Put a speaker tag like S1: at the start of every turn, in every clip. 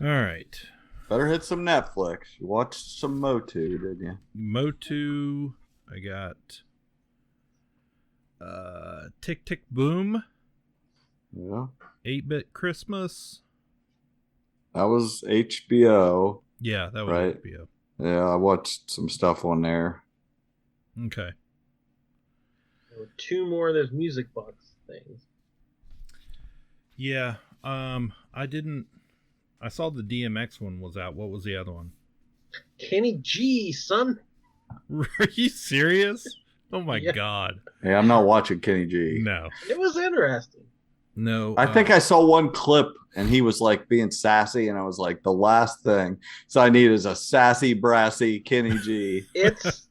S1: All right.
S2: Better hit some Netflix. You watched some Motu, didn't you?
S1: Motu. I got Tick Tick Boom.
S2: Yeah.
S1: 8-Bit Christmas.
S2: That was HBO.
S1: Yeah, that was
S2: right?
S1: HBO.
S2: Yeah, I watched some stuff on there.
S1: Okay.
S3: There were 2 more of those music box things.
S1: Yeah. I saw the DMX one was out. What was the other one?
S3: Kenny G, son.
S1: Are you serious? Oh my God.
S2: Hey, I'm not watching Kenny G.
S1: No.
S3: It was interesting.
S1: No.
S2: I think I saw one clip and he was like being sassy, and I was like, the last thing so I need is a sassy, brassy Kenny G.
S3: It's.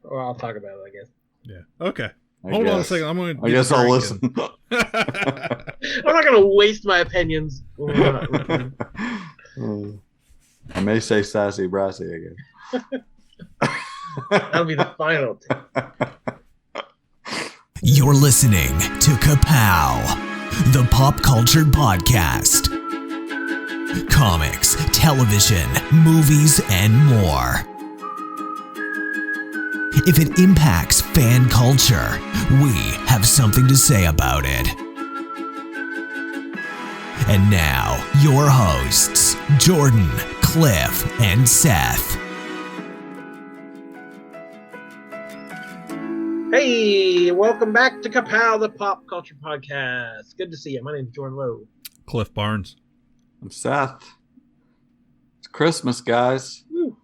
S3: Well, I'll talk about it, I guess.
S1: Yeah. Okay. Hold on a second.
S2: I guess I'll listen.
S3: I'm not going to waste my opinions.
S2: I may say sassy, brassy again.
S3: That'll be the final thing.
S4: You're listening to Ka-Pow, the pop culture podcast. Comics, television, movies, and more. If it impacts fan culture, we have something to say about it. And now, your hosts, Jordan, Cliff, and Seth.
S3: Hey, welcome back to Ka-Pow, the pop culture podcast. Good to see you. My name's Jordan Lowe.
S1: Cliff Barnes.
S2: I'm Seth. It's Christmas, guys.
S3: Woo.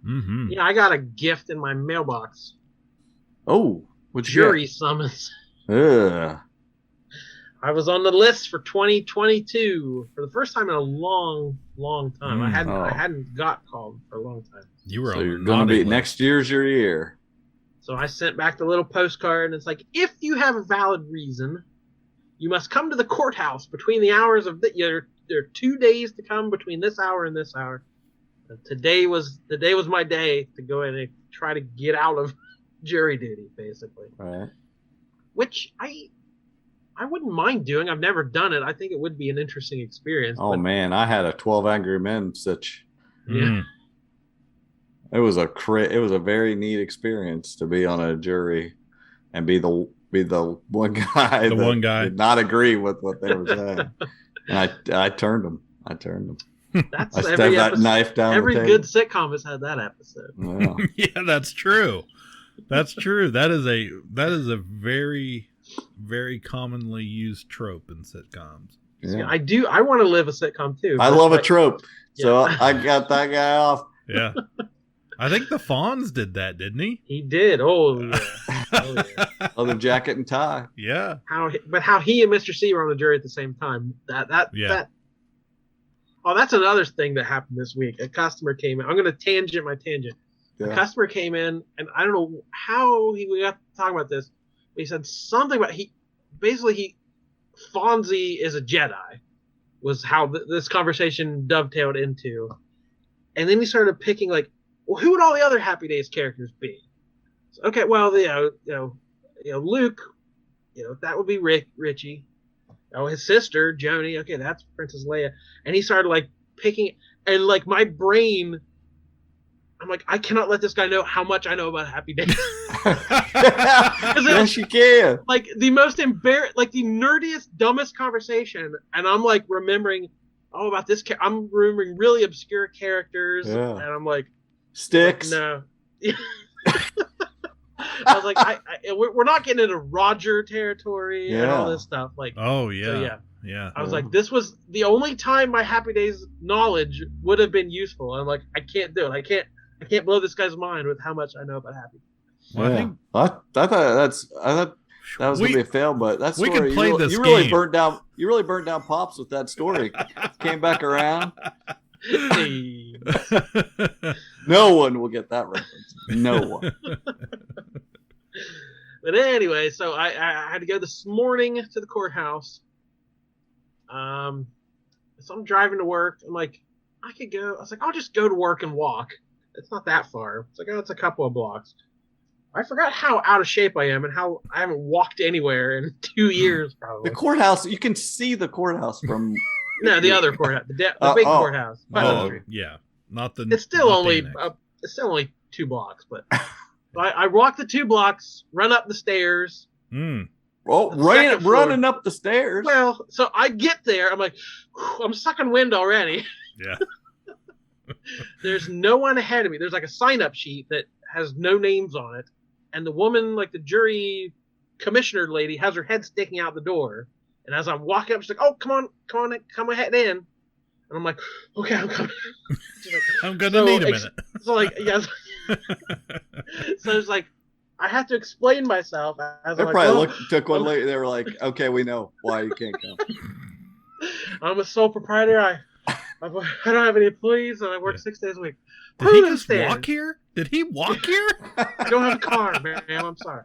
S1: Mm-hmm.
S3: Yeah, I got a gift in my mailbox.
S2: Oh, what'd you
S3: Jury summons.
S2: get? Ugh.
S3: I was on the list for 2022 for the first time in a long time. I hadn't got called for a long time.
S1: You were
S2: So
S1: on
S2: you're
S1: the
S2: going to
S1: naughty
S2: be
S1: list.
S2: next year's your year.
S3: So I sent back the little postcard, and it's like, if you have a valid reason, you must come to the courthouse between the hours of there are 2 days to come between this hour and this hour. And today was my day to go in and try to get out of jury duty, basically.
S2: Right.
S3: Which I wouldn't mind doing. I've never done it. I think it would be an interesting experience.
S2: Oh, man. I had a 12 Angry Men such.
S1: Mm.
S2: It was a very neat experience to be on a jury and be the one guy did not agree with what they were saying. And I turned them.
S3: That's
S2: I stabbed
S3: every
S2: that
S3: episode.
S2: knife down
S3: Every
S2: the table.
S3: good sitcom has had that episode.
S2: Yeah.
S1: Yeah, that's true. That's true. That is a very, very commonly used trope in sitcoms.
S2: Yeah.
S3: I want to live a sitcom too.
S2: I love a trope.
S3: Yeah.
S2: So I got that guy off.
S1: Yeah. I think the Fonz did that, didn't he?
S3: He did. Oh yeah.
S2: Other jacket and tie.
S1: Yeah.
S3: How he and Mr. C were on the jury at the same time. Oh, that's another thing that happened this week. A customer came in. I'm going to tangent my tangent.
S2: Yeah.
S3: A customer came in, and I don't know how we got to talk about this. But he said something about Fonzie is a Jedi, was how this conversation dovetailed into. And then he started picking like, well, who would all the other Happy Days characters be? So, okay, well, Luke, that would be Richie. Oh, his sister Joni. Okay, that's Princess Leia. And he started like picking, and like my brain, I'm like, I cannot let this guy know how much I know about Happy Days.
S2: Yes, you can.
S3: Like the most the nerdiest, dumbest conversation, and I'm like remembering, about this. I'm remembering really obscure characters, and I'm like,
S2: Sticks.
S3: No. I was like, we're not getting into Roger territory and all this stuff. Like,
S1: oh yeah,
S3: so,
S1: yeah.
S3: I was like, this was the only time my Happy Days knowledge would have been useful. I'm like, I can't do it. I can't blow this guy's mind with how much I know about Happy Days.
S1: Well,
S2: I thought that was gonna be a fail, but that story,
S1: we can play this
S2: you really
S1: game.
S2: burnt down Pops with that story. Came back around.
S3: Hey.
S2: No one will get that reference. No one.
S3: But anyway, so I had to go this morning to the courthouse. So I'm driving to work. I'm like, I could go. I was like, I'll just go to work and walk. It's not that far. It's like, it's a couple of blocks. I forgot how out of shape I am and how I haven't walked anywhere in 2 years, probably.
S2: The courthouse, you can see the courthouse from
S3: No, the other courthouse, the big courthouse.
S1: Yeah, not the.
S3: It's still
S1: not
S3: only
S1: the
S3: it's still only 2 blocks, but I walk the 2 blocks, run up the stairs.
S2: Well, running up the stairs.
S3: Well, so I get there. I'm like, I'm sucking wind already.
S1: Yeah.
S3: There's no one ahead of me. There's like a sign-up sheet that has no names on it, and the woman, like the jury commissioner lady, has her head sticking out the door. And as I'm walking up, she's like, "Oh, come ahead in." And I'm like, "Okay, I'm coming." Like,
S1: I'm gonna need a minute.
S3: So like, yes. So it's like, I have to explain myself.
S2: They probably took one later. They were like, "Okay, we know why you can't come."
S3: I'm a sole proprietor. I don't have any employees, and I work 6 days a week.
S1: Did he just walk here? Did he walk here?
S3: I don't have a car, man. I'm sorry.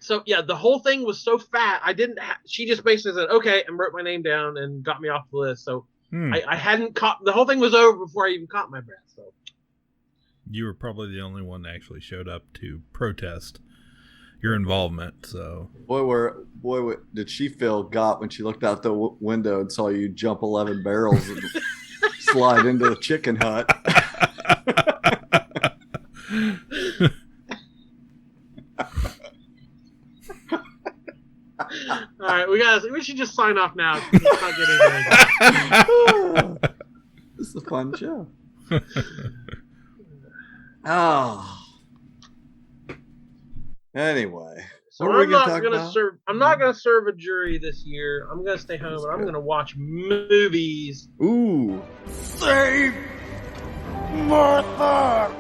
S3: So yeah, the whole thing was so fat. She just basically said, "Okay," and wrote my name down and got me off the list. So I hadn't caught. The whole thing was over before I even caught my breath. So
S1: you were probably the only one that actually showed up to protest your involvement. So
S2: boy, did she feel got when she looked out the window and saw you jump 11 barrels and slide into the chicken hut.
S3: All right, we should just sign off now. It's not getting
S2: This is a fun show. Oh. Anyway,
S3: so I'm not gonna serve a jury this year. I'm gonna stay home and I'm gonna watch movies.
S2: Ooh.
S5: Save Martha!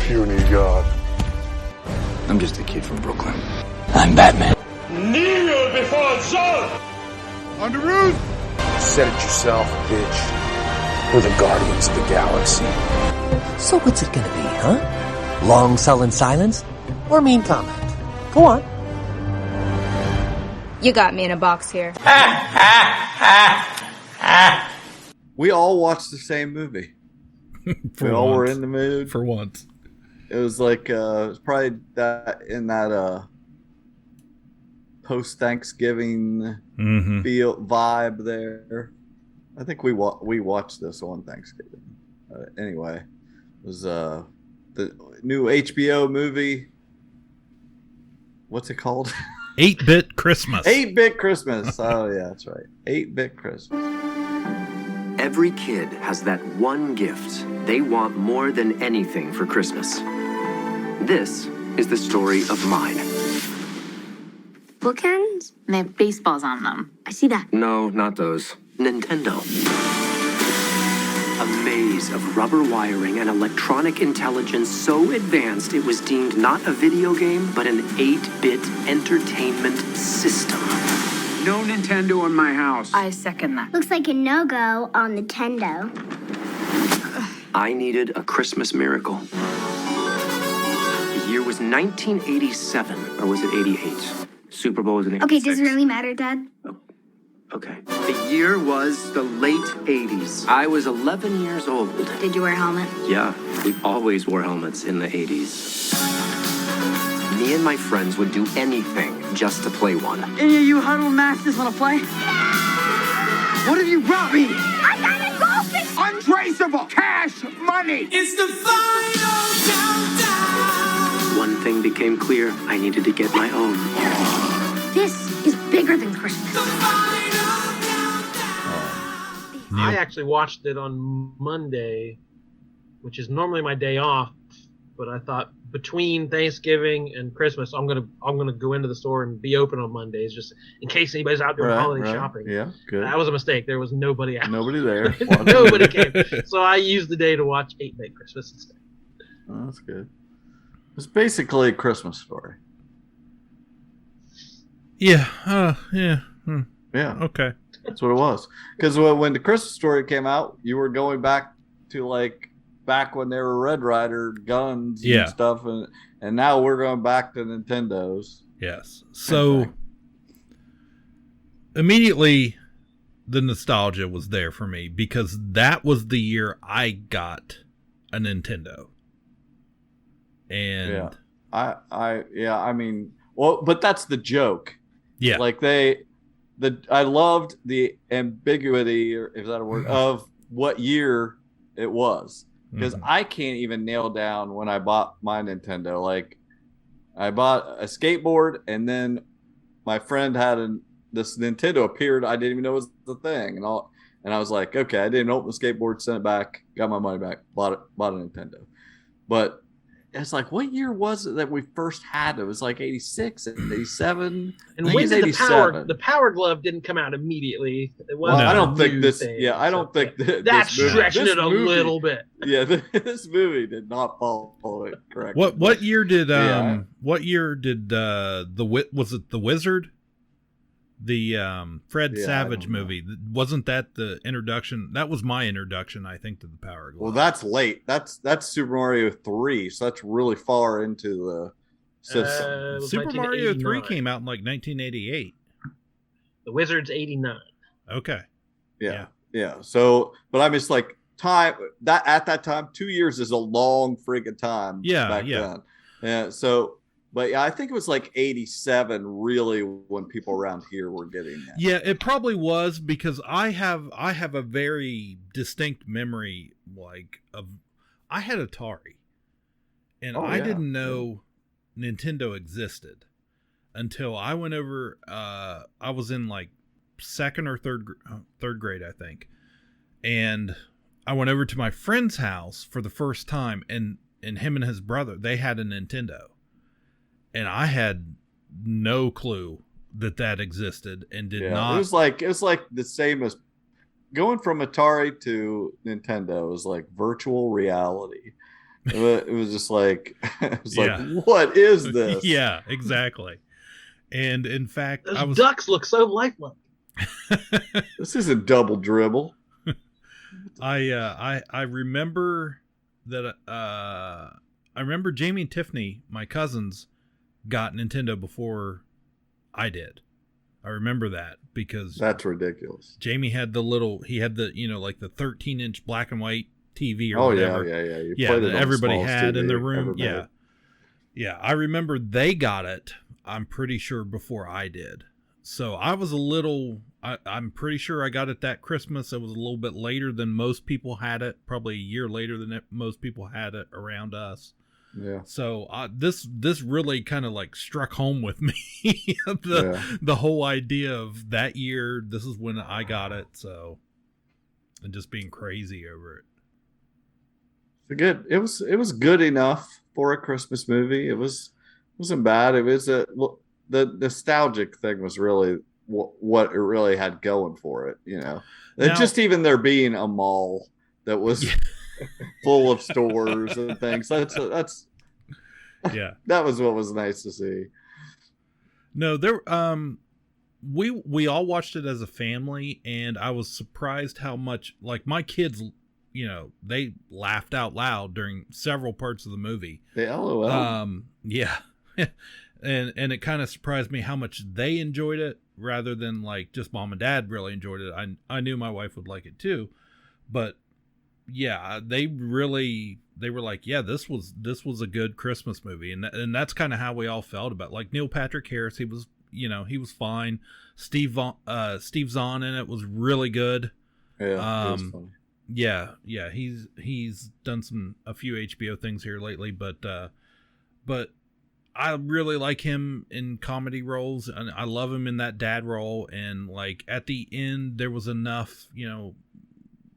S5: Puny God.
S6: I'm just a kid from Brooklyn. I'm Batman.
S5: Kneel before Zod! On the roof!
S6: Said it yourself, bitch. We're the Guardians of the Galaxy.
S7: So what's it gonna be, huh? Long sullen silence? Or mean comment? Go on.
S8: You got me in a box here.
S2: We all watched the same movie. We all were in the mood.
S1: For once.
S2: It was like it was probably that post-Thanksgiving vibe there. I think we watched this on Thanksgiving. Anyway, it was the new HBO movie. What's it called?
S1: 8-Bit Christmas.
S2: 8-Bit Christmas. Oh, yeah, that's right. 8-Bit Christmas.
S9: Every kid has that one gift they want more than anything for Christmas. This is the story of mine.
S8: Bookends? They have baseballs on them. I see that.
S9: No, not those. Nintendo. A maze of rubber wiring and electronic intelligence so advanced it was deemed not a video game, but an 8-bit entertainment system.
S10: No Nintendo in my house.
S8: I second that.
S11: Looks like a no-go on Nintendo.
S9: I needed a Christmas miracle. The year was 1987, or was it 88? Super Bowl was in 86.
S11: Okay, does it really matter, Dad?
S9: Oh, okay. The year was the late 80s. I was 11 years old.
S11: Did you wear a helmet?
S9: Yeah, we always wore helmets in the 80s. Me and my friends would do anything just to play one.
S10: Any of you huddle masters want to play? What have you brought me?
S11: I got a goldfish!
S10: Untraceable cash money!
S5: It's the final countdown!
S9: One thing became clear. I needed to get my own.
S11: This is bigger than Christmas.
S5: The final countdown!
S3: I actually watched it on Monday, which is normally my day off, but I thought between Thanksgiving and Christmas, I'm gonna go into the store and be open on Mondays, just in case anybody's out doing holiday shopping.
S2: Yeah, good.
S3: That was a mistake. There was nobody out.
S2: Nobody there.
S3: Nobody came. So I used the day to watch 8-Bit Christmas instead.
S2: Oh, that's good. It's basically a Christmas story.
S1: Yeah. Yeah.
S2: Yeah.
S1: Okay.
S2: That's what it was. Because when the Christmas Story came out, you were going back to back when there were Red Ryder guns and stuff, and now we're going back to Nintendos.
S1: Yes. So immediately the nostalgia was there for me because that was the year I got a Nintendo. And
S2: I mean, well, but that's the joke.
S1: Yeah.
S2: Like they I loved the ambiguity, or is that a word, of what year it was, because I can't even nail down when I bought my Nintendo. Like, I bought a skateboard, and then my friend had this Nintendo appeared. I didn't even know it was the thing, and I was like, okay, I didn't open the skateboard, sent it back, got my money back, bought a Nintendo. But it's like, what year was it that we first had it? It was like 86, 87.
S3: And when did the Power Glove didn't come out immediately? It wasn't
S2: I don't think this.
S3: Thing,
S2: I don't think
S3: that's stretching it a little bit.
S2: Yeah, this movie did not follow it correctly.
S1: What year did what year did was it The Wizard? The Fred Savage movie. Wasn't that the introduction? That was my introduction, I think, to the Power Glove.
S2: Well, that's late. That's Super Mario 3, so that's really far into the system.
S1: Super Mario 3 came out in like 1988.
S3: The Wizard's 89.
S1: Okay.
S2: Yeah. So, but I'm just like, time that at that time, 2 years is a long friggin' time. Back then. Yeah. So, but yeah, I think it was like 87 really when people around here were getting that.
S1: Yeah, it probably was, because I have a very distinct memory, like, of I had Atari, and I didn't know Nintendo existed until I went over. I was in like second or third grade, I think, and I went over to my friend's house for the first time, and him and his brother, they had a Nintendo. And I had no clue that existed, and did not.
S2: It was like the same as going from Atari to Nintendo. It was like virtual reality. It was just like, like, what is this?
S1: Yeah, exactly. And in fact,
S3: those ducks look so lifelike.
S2: This isn't Double Dribble.
S1: I remember that. I remember Jamie and Tiffany, my cousins, got Nintendo before I did. I remember that because
S2: that's ridiculous.
S1: Jamie had he had the like the 13-inch black and white TV or whatever.
S2: You played it on
S1: everybody
S2: the
S1: had
S2: TV
S1: in their room.
S2: everybody.
S1: Yeah. I remember they got it. I'm pretty sure before I did. So I was a little. I'm pretty sure I got it that Christmas. It was a little bit later than most people had it. Probably a year later than most people had it around us.
S2: Yeah.
S1: So this really kind of like struck home with me. the whole idea of that year. This is when I got it. So, and just being crazy over it.
S2: It was good enough for a Christmas movie. Wasn't bad. It was the nostalgic thing was really what it really had going for it. Now, just even there being a mall that was full of stores and things. That's that was what was nice to see.
S1: No, there we all watched it as a family, and I was surprised how much, like, my kids, they laughed out loud during several parts of the movie.
S2: They LOL.
S1: Yeah. and it kind of surprised me how much they enjoyed it rather than like just mom and dad really enjoyed it. I knew my wife would like it too, but yeah, they were like, yeah, this was a good Christmas movie, and that's kind of how we all felt about it. Like Neil Patrick Harris, he was fine. Steve Zahn in it was really good.
S2: Yeah, he was funny.
S1: Yeah, he's done a few HBO things here lately, but I really like him in comedy roles, and I love him in that dad role. And like at the end, there was enough,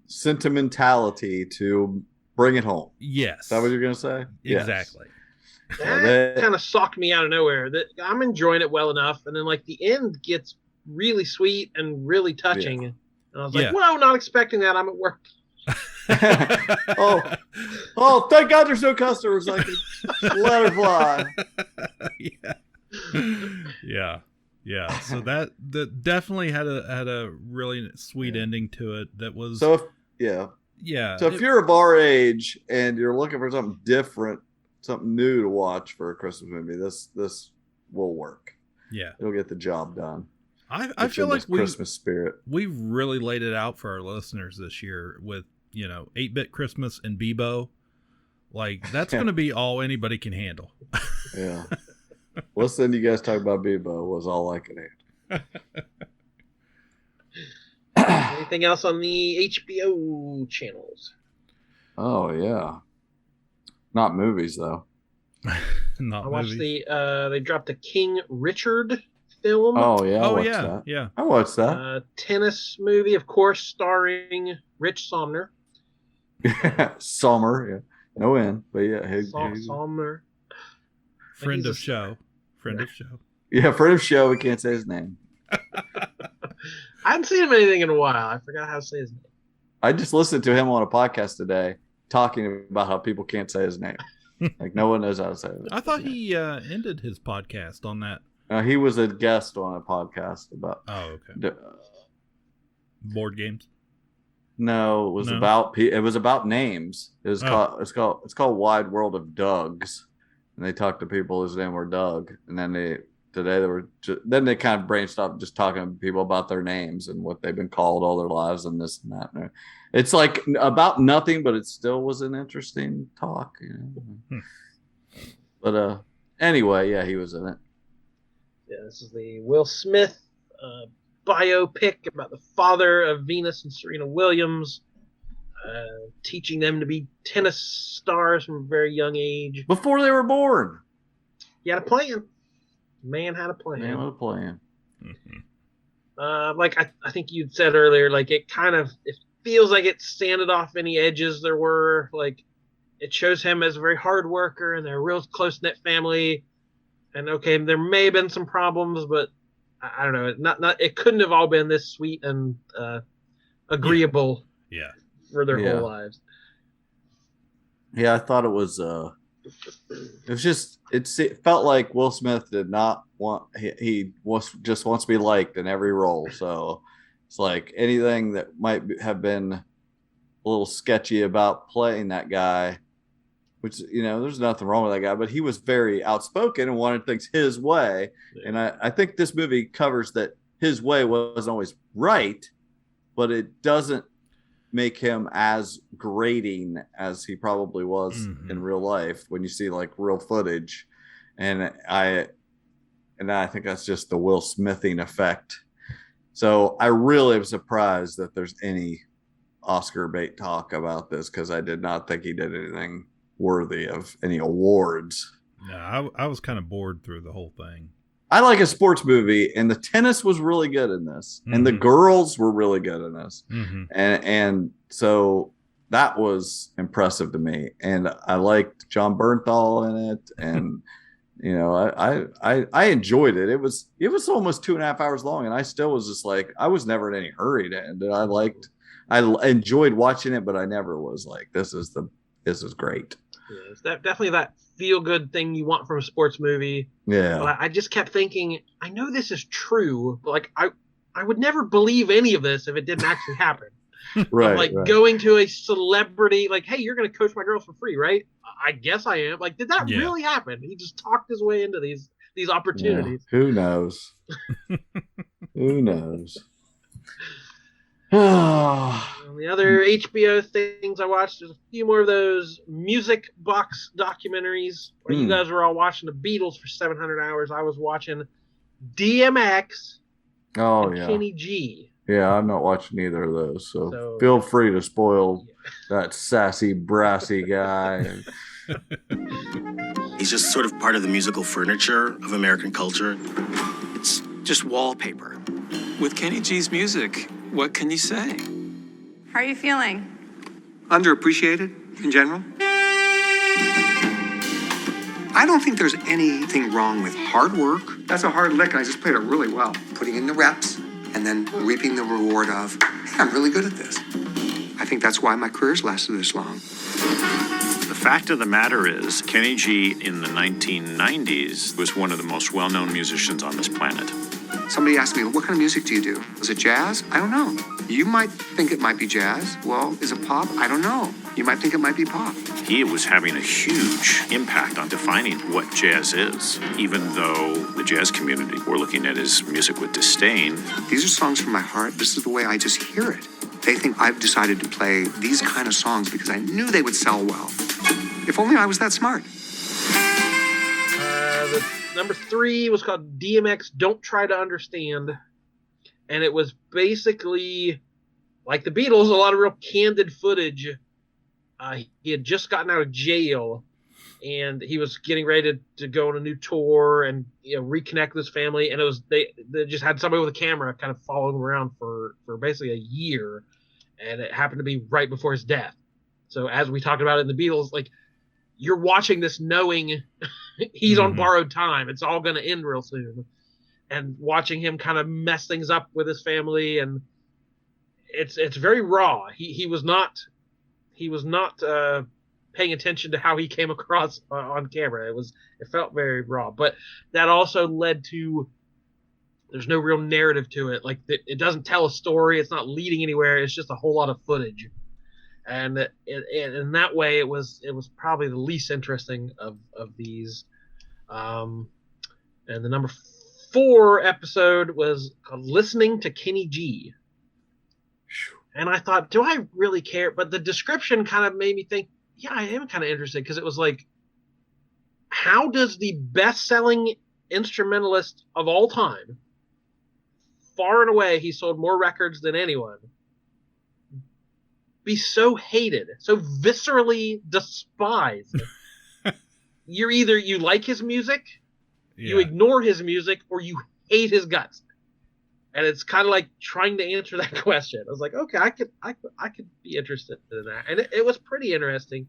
S2: sentimentality to bring it home.
S1: Yes.
S2: Is that what you're gonna say?
S1: Exactly.
S2: Yes.
S3: That kind of socked me out of nowhere. That I'm enjoying it well enough, and then like the end gets really sweet and really touching. Yeah. And I was like, "Whoa, not expecting that. I'm at work."
S2: oh! Thank God there's no customers. I can let her fly.
S1: Yeah. So that definitely had a really sweet ending to it. That was
S2: So if you're of our age and you're looking for something different, something new to watch for a Christmas movie, this will work.
S1: Yeah,
S2: it'll get the job done.
S1: I feel like
S2: Christmas spirit.
S1: We really laid it out for our listeners this year with 8-Bit Christmas and Bebo. Like that's going to be all anybody can handle.
S2: Yeah. Listening to you guys talk about Bebo was all I could handle.
S3: Anything else on the HBO channels?
S2: Oh yeah, not movies though.
S1: Not
S3: I watched
S1: movies.
S3: they dropped a King Richard film.
S2: Oh yeah, I watched
S1: yeah,
S2: that.
S1: yeah.
S2: I watched that.
S3: Tennis movie, of course, starring Rich Somner.
S2: Sommer, yeah, no end, but yeah,
S3: Somner.
S1: Friend of show.
S2: Yeah, friend of show. We can't say his name.
S3: I haven't seen him anything in a while. I forgot how to say his name.
S2: I just listened to him on a podcast today talking about how people can't say his name. Like no one knows how to say it.
S1: I thought he ended his podcast on that.
S2: He was a guest on a podcast about.
S1: Oh, okay. Board games.
S2: No, it was about names. It was called Wide World of Dougs, and they talked to people whose name were Doug, and then they kind of branched off just talking to people about their names and what they've been called all their lives and this and that. And it's like about nothing, but it still was an interesting talk. You know? But anyway, yeah, he was in it.
S3: Yeah, this is the Will Smith biopic about the father of Venus and Serena Williams, teaching them to be tennis stars from a very young age.
S2: Before they were born.
S3: He had a plan. Man had a plan.
S1: Mm-hmm.
S3: Like I think you'd said earlier, like it feels like it sanded off any edges there were. Like it shows him as a very hard worker and they're a real close-knit family. And okay, there may have been some problems, but I don't know. Not it couldn't have all been this sweet and agreeable.
S1: Yeah.
S3: For their whole lives.
S2: Yeah, I thought it was. It felt like Will Smith did not want. He just wants to be liked in every role. So it's like anything that might have been a little sketchy about playing that guy. Which, you know, there's nothing wrong with that guy, but he was very outspoken and wanted things his way. Yeah. And I think this movie covers that his way wasn't always right, but it doesn't make him as grating as he probably was in real life when you see like real footage. And I think that's just the Will Smithing effect. So I really am surprised that there's any Oscar bait talk about this, because I did not think he did anything worthy of any awards.
S1: No, I was kind of bored through the whole thing.
S2: I like a sports movie, and the tennis was really good in this, and the girls were really good in this, and so that was impressive to me. And I liked John Bernthal in it, and you know, I enjoyed it. It was almost 2.5 hours long, and I still was just like, I was never in any hurry to end it. I enjoyed watching it, but I never was like, this is great.
S3: Yeah, it's definitely that feel-good thing you want from a sports movie.
S2: Yeah.
S3: But I just kept thinking, I know this is true, but like I would never believe any of this if it didn't actually happen.
S2: Right.
S3: Going to a celebrity, like, hey, you're going to coach my girls for free, right? I guess I am. Like, did that really happen? He just talked his way into these opportunities.
S2: Yeah. Who knows? Who knows?
S3: The other HBO things I watched, there's a few more of those music box documentaries where you guys were all watching the Beatles for 700 hours. I was watching DMX and Kenny G.
S2: Yeah, I'm not watching either of those, so feel free to spoil that sassy, brassy guy.
S12: He's just sort of part of the musical furniture of American culture. It's just wallpaper.
S13: With Kenny G's music, what can you say?
S14: How are you feeling?
S15: Underappreciated in general. I don't think there's anything wrong with hard work. That's a hard lick, and I just played it really well. Putting in the reps and then reaping the reward of, hey, I'm really good at this. I think that's why my career's lasted this long.
S16: The fact of the matter is, Kenny G in the 1990s was one of the most well-known musicians on this planet.
S15: Somebody asked me, what kind of music do you do? Is it jazz? I don't know. You might think it might be jazz. Well, is it pop? I don't know. You might think it might be pop.
S16: He was having a huge impact on defining what jazz is, even though the jazz community were looking at his music with disdain.
S15: These are songs from my heart. This is the way I just hear it. They think I've decided to play these kind of songs because I knew they would sell well. If only I was that smart.
S3: Number 3 was called DMX Don't Try to Understand. And it was basically like the Beatles, a lot of real candid footage. He had just gotten out of jail, and he was getting ready to go on a new tour and reconnect with his family. And it was they just had somebody with a camera kind of following him around for basically a year, and it happened to be right before his death. So as we talked about in the Beatles, like you're watching this knowing he's on borrowed time. It's all going to end real soon, and watching him kind of mess things up with his family, and it's very raw. He was not paying attention to how he came across on camera. It felt very raw, but that also led to there's no real narrative to it. Like it doesn't tell a story. It's not leading anywhere. It's just a whole lot of footage, and in that way, it was probably the least interesting of these. And the number 4 episode was called "Listening to Kenny G." And I thought, do I really care? But the description kind of made me think, yeah, I am kind of interested, because it was like, how does the best-selling instrumentalist of all time, far and away, he sold more records than anyone, be so hated, so viscerally despised? You like his music, you ignore his music, or you hate his guts. And it's kind of like trying to answer that question. I was like, okay, I could be interested in that. And it was pretty interesting.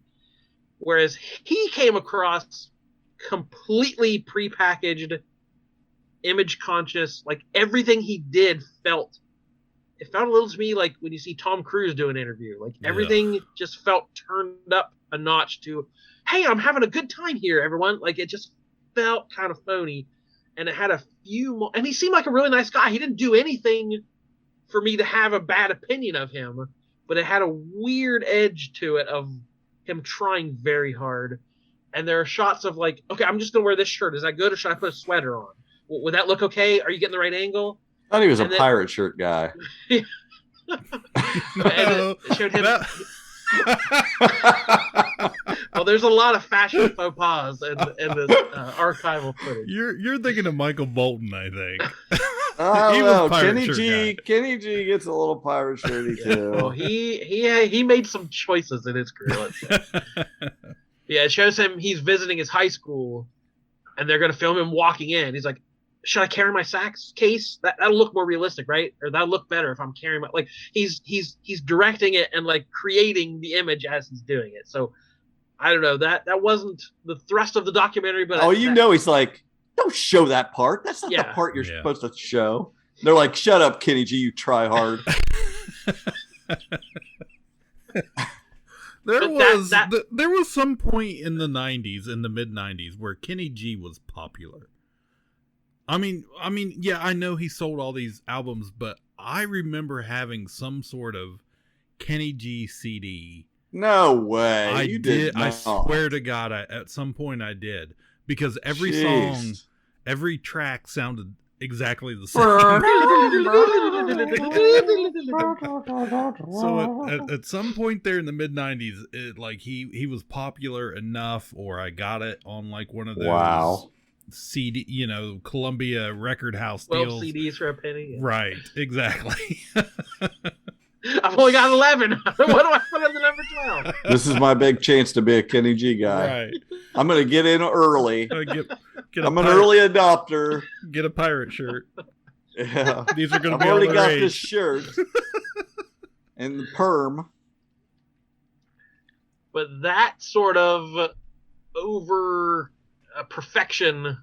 S3: Whereas he came across completely prepackaged, image conscious, like everything he did felt a little to me like when you see Tom Cruise do an interview. Like everything just felt turned up a notch to, hey, I'm having a good time here, everyone. Like it just felt kind of phony. And it had a few more, and he seemed like a really nice guy. He didn't do anything for me to have a bad opinion of him, but it had a weird edge to it of him trying very hard. And there are shots of like, okay, I'm just going to wear this shirt. Is that good, or should I put a sweater on? Would that look okay? Are you getting the right angle?
S2: I thought he was a pirate shirt guy.
S3: And it showed him. Well, there's a lot of fashion faux pas in this archival footage.
S1: You're thinking of Michael Bolton, I think.
S2: I don't know. Kenny G gets a little pirate shirty too.
S3: Well, he made some choices in his career. Let's say. Yeah, it shows him he's visiting his high school, and they're going to film him walking in. He's like, should I carry my sax case? That'll look more realistic, right? Or that'll look better if I'm carrying my, like, he's directing it and like creating the image as he's doing it. So I don't know, that wasn't the thrust of the documentary, but
S2: he's like, don't show that part. That's not the part you're supposed to show. They're like, shut up, Kenny G, you try hard.
S1: There was some point in the 90s, in the mid 90s, where Kenny G was popular. I mean, yeah, I know he sold all these albums, but I remember having some sort of Kenny G CD.
S2: No way.
S1: I
S2: you
S1: did. I swear to God, at some point I did, because every song, every track sounded exactly the same. So at some point there in the mid 90s, like he was popular enough, or I got it on like one of those. CD, Columbia record house
S3: 12
S1: deals.
S3: CDs for a penny. Yeah.
S1: Right, exactly.
S3: I've only got 11. What do I put in the number 12?
S2: This is my big chance to be a Kenny G guy.
S1: Right.
S2: I'm going to get in early. I'm an early adopter.
S1: Get a pirate shirt.
S2: Yeah.
S1: These are going to
S2: be
S1: all
S2: already got
S1: age.
S2: This shirt. And the perm.
S3: But that sort of over perfection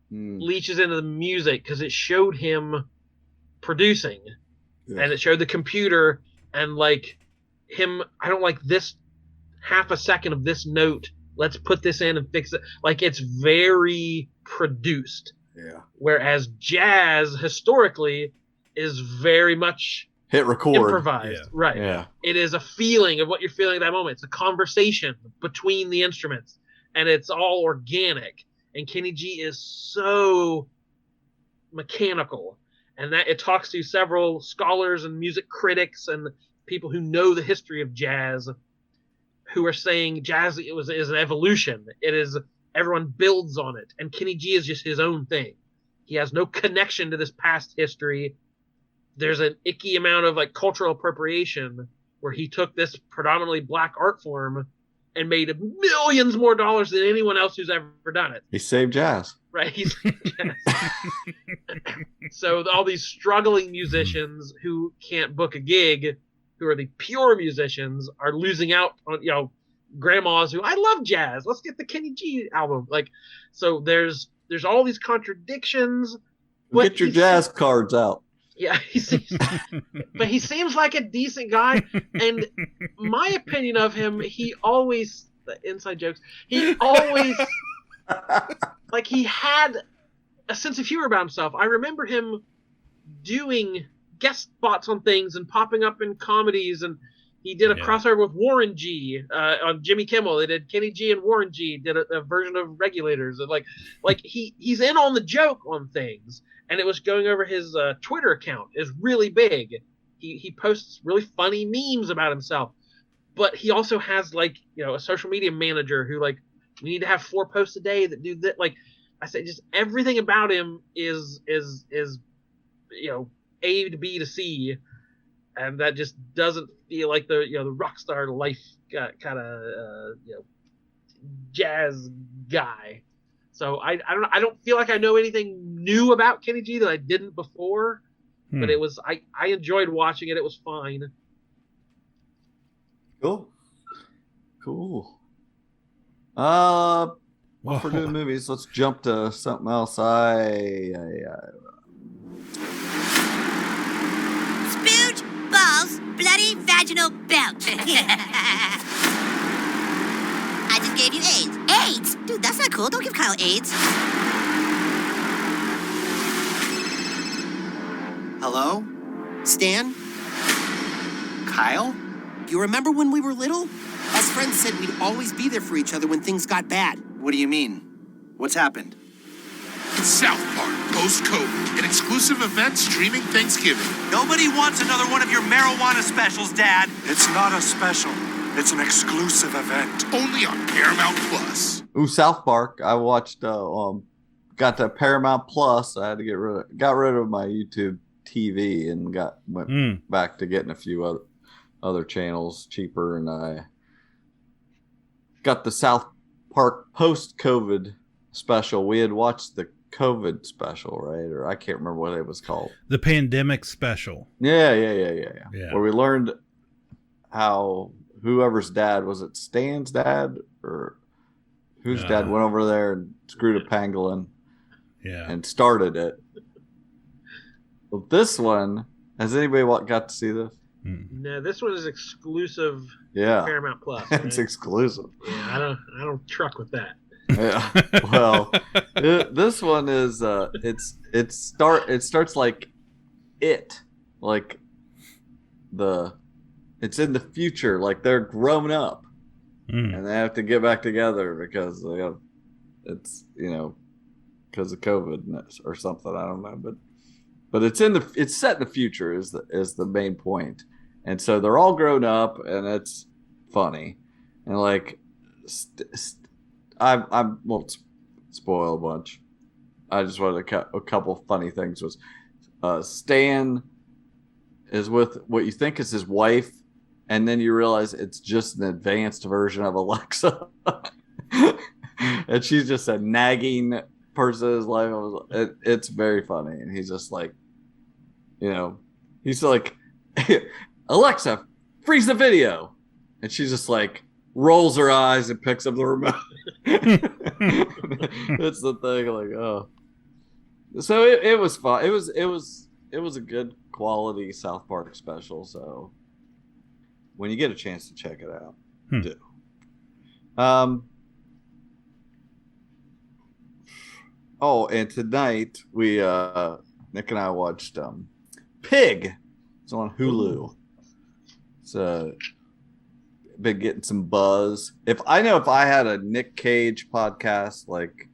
S3: leaches into the music, because it showed him producing, and it showed the computer, and like him, I don't like this half a second of this note, let's put this in and fix it. Like, it's very produced.
S2: Yeah.
S3: Whereas jazz historically is very much
S2: hit record,
S3: improvised.
S2: Yeah.
S3: Right.
S2: Yeah.
S3: It is a feeling of what you're feeling at that moment. It's a conversation between the instruments, and it's all organic. And Kenny G is so mechanical, and that it talks to several scholars and music critics and people who know the history of jazz, who are saying jazz is an evolution. It is, everyone builds on it, and Kenny G is just his own thing. He has no connection to this past history. there's an icky amount of like cultural appropriation where he took this predominantly black art form and made millions more dollars than anyone else who's ever done it.
S2: He saved jazz.
S3: Right. So all these struggling musicians who can't book a gig, who are the pure musicians, are losing out on, you know, grandmas who, I love jazz. Let's get the Kenny G album. Like, so there's all these contradictions.
S2: Get your jazz cards out.
S3: Yeah, but he seems like a decent guy. And my opinion of him, he always, inside jokes, he always, like, he had a sense of humor about himself. I remember him doing guest spots on things and popping up in comedies, and he did a crossover with Warren G on Jimmy Kimmel. They did Kenny G and Warren G did a version of Regulators. And like he's in on the joke on things. And it was going over his Twitter account is really big. He posts really funny memes about himself, but he also has, like, you know, a social media manager who, like, we need to have 4 posts a day that do that. Like I say, just everything about him is you know, A to B to C, and that just doesn't feel like the, you know, the rock star life kind of you know, jazz guy. So I don't feel like I know anything new about Kenny G that I didn't before, but it was I enjoyed watching it. It was fine.
S2: Cool. Well, for doing movies, let's jump to something else.
S17: Spooge, balls, bloody vaginal belt. I just gave you AIDS. AIDS? Dude, that's not cool. Don't give Kyle AIDS.
S18: Hello? Stan? Kyle? You remember when we were little? Us friends said we'd always be there for each other when things got bad. What do you mean? What's happened?
S19: South Park, post-COVID, an exclusive event streaming Thanksgiving.
S20: Nobody wants another one of your marijuana specials, Dad.
S6: It's not a special. It's an exclusive event.
S19: Only on Paramount Plus.
S2: Ooh, South Park. I watched, got to Paramount Plus. I had to got rid of my YouTube TV and went back to getting a few other channels cheaper. And I got the South Park post-COVID special. We had watched the COVID special, right? Or I can't remember what it was called.
S1: The pandemic special.
S2: Yeah. Where we learned how whoever's dad, was it Stan's dad or whose dad went over there and screwed a pangolin and started it. Well, this one, has anybody got to see this?
S3: No, this one is exclusive to Paramount Plus. Right?
S2: It's exclusive.
S3: Yeah, I don't truck with that.
S2: Yeah. Well, this one is it starts like it's in the future, like they're grown up and they have to get back together because it's, you know, because of COVID or something. I don't know, but it's set in the future is the main point, and so they're all grown up and it's funny, and like I won't spoil a bunch. I just wanted a couple funny things. Was Stan is with what you think is his wife, and then you realize it's just an advanced version of Alexa. And she's just a nagging person in his life. It's very funny. And he's just like, you know, he's like, Alexa, freeze the video. And she's just like, rolls her eyes and picks up the remote. That's the thing. Like, oh. So it was fun. It was a good quality South Park special. So when you get a chance to check it out, do. Oh, and tonight we Nick and I watched Pig. It's on Hulu. It's been getting some buzz. If I had a Nick Cage podcast, like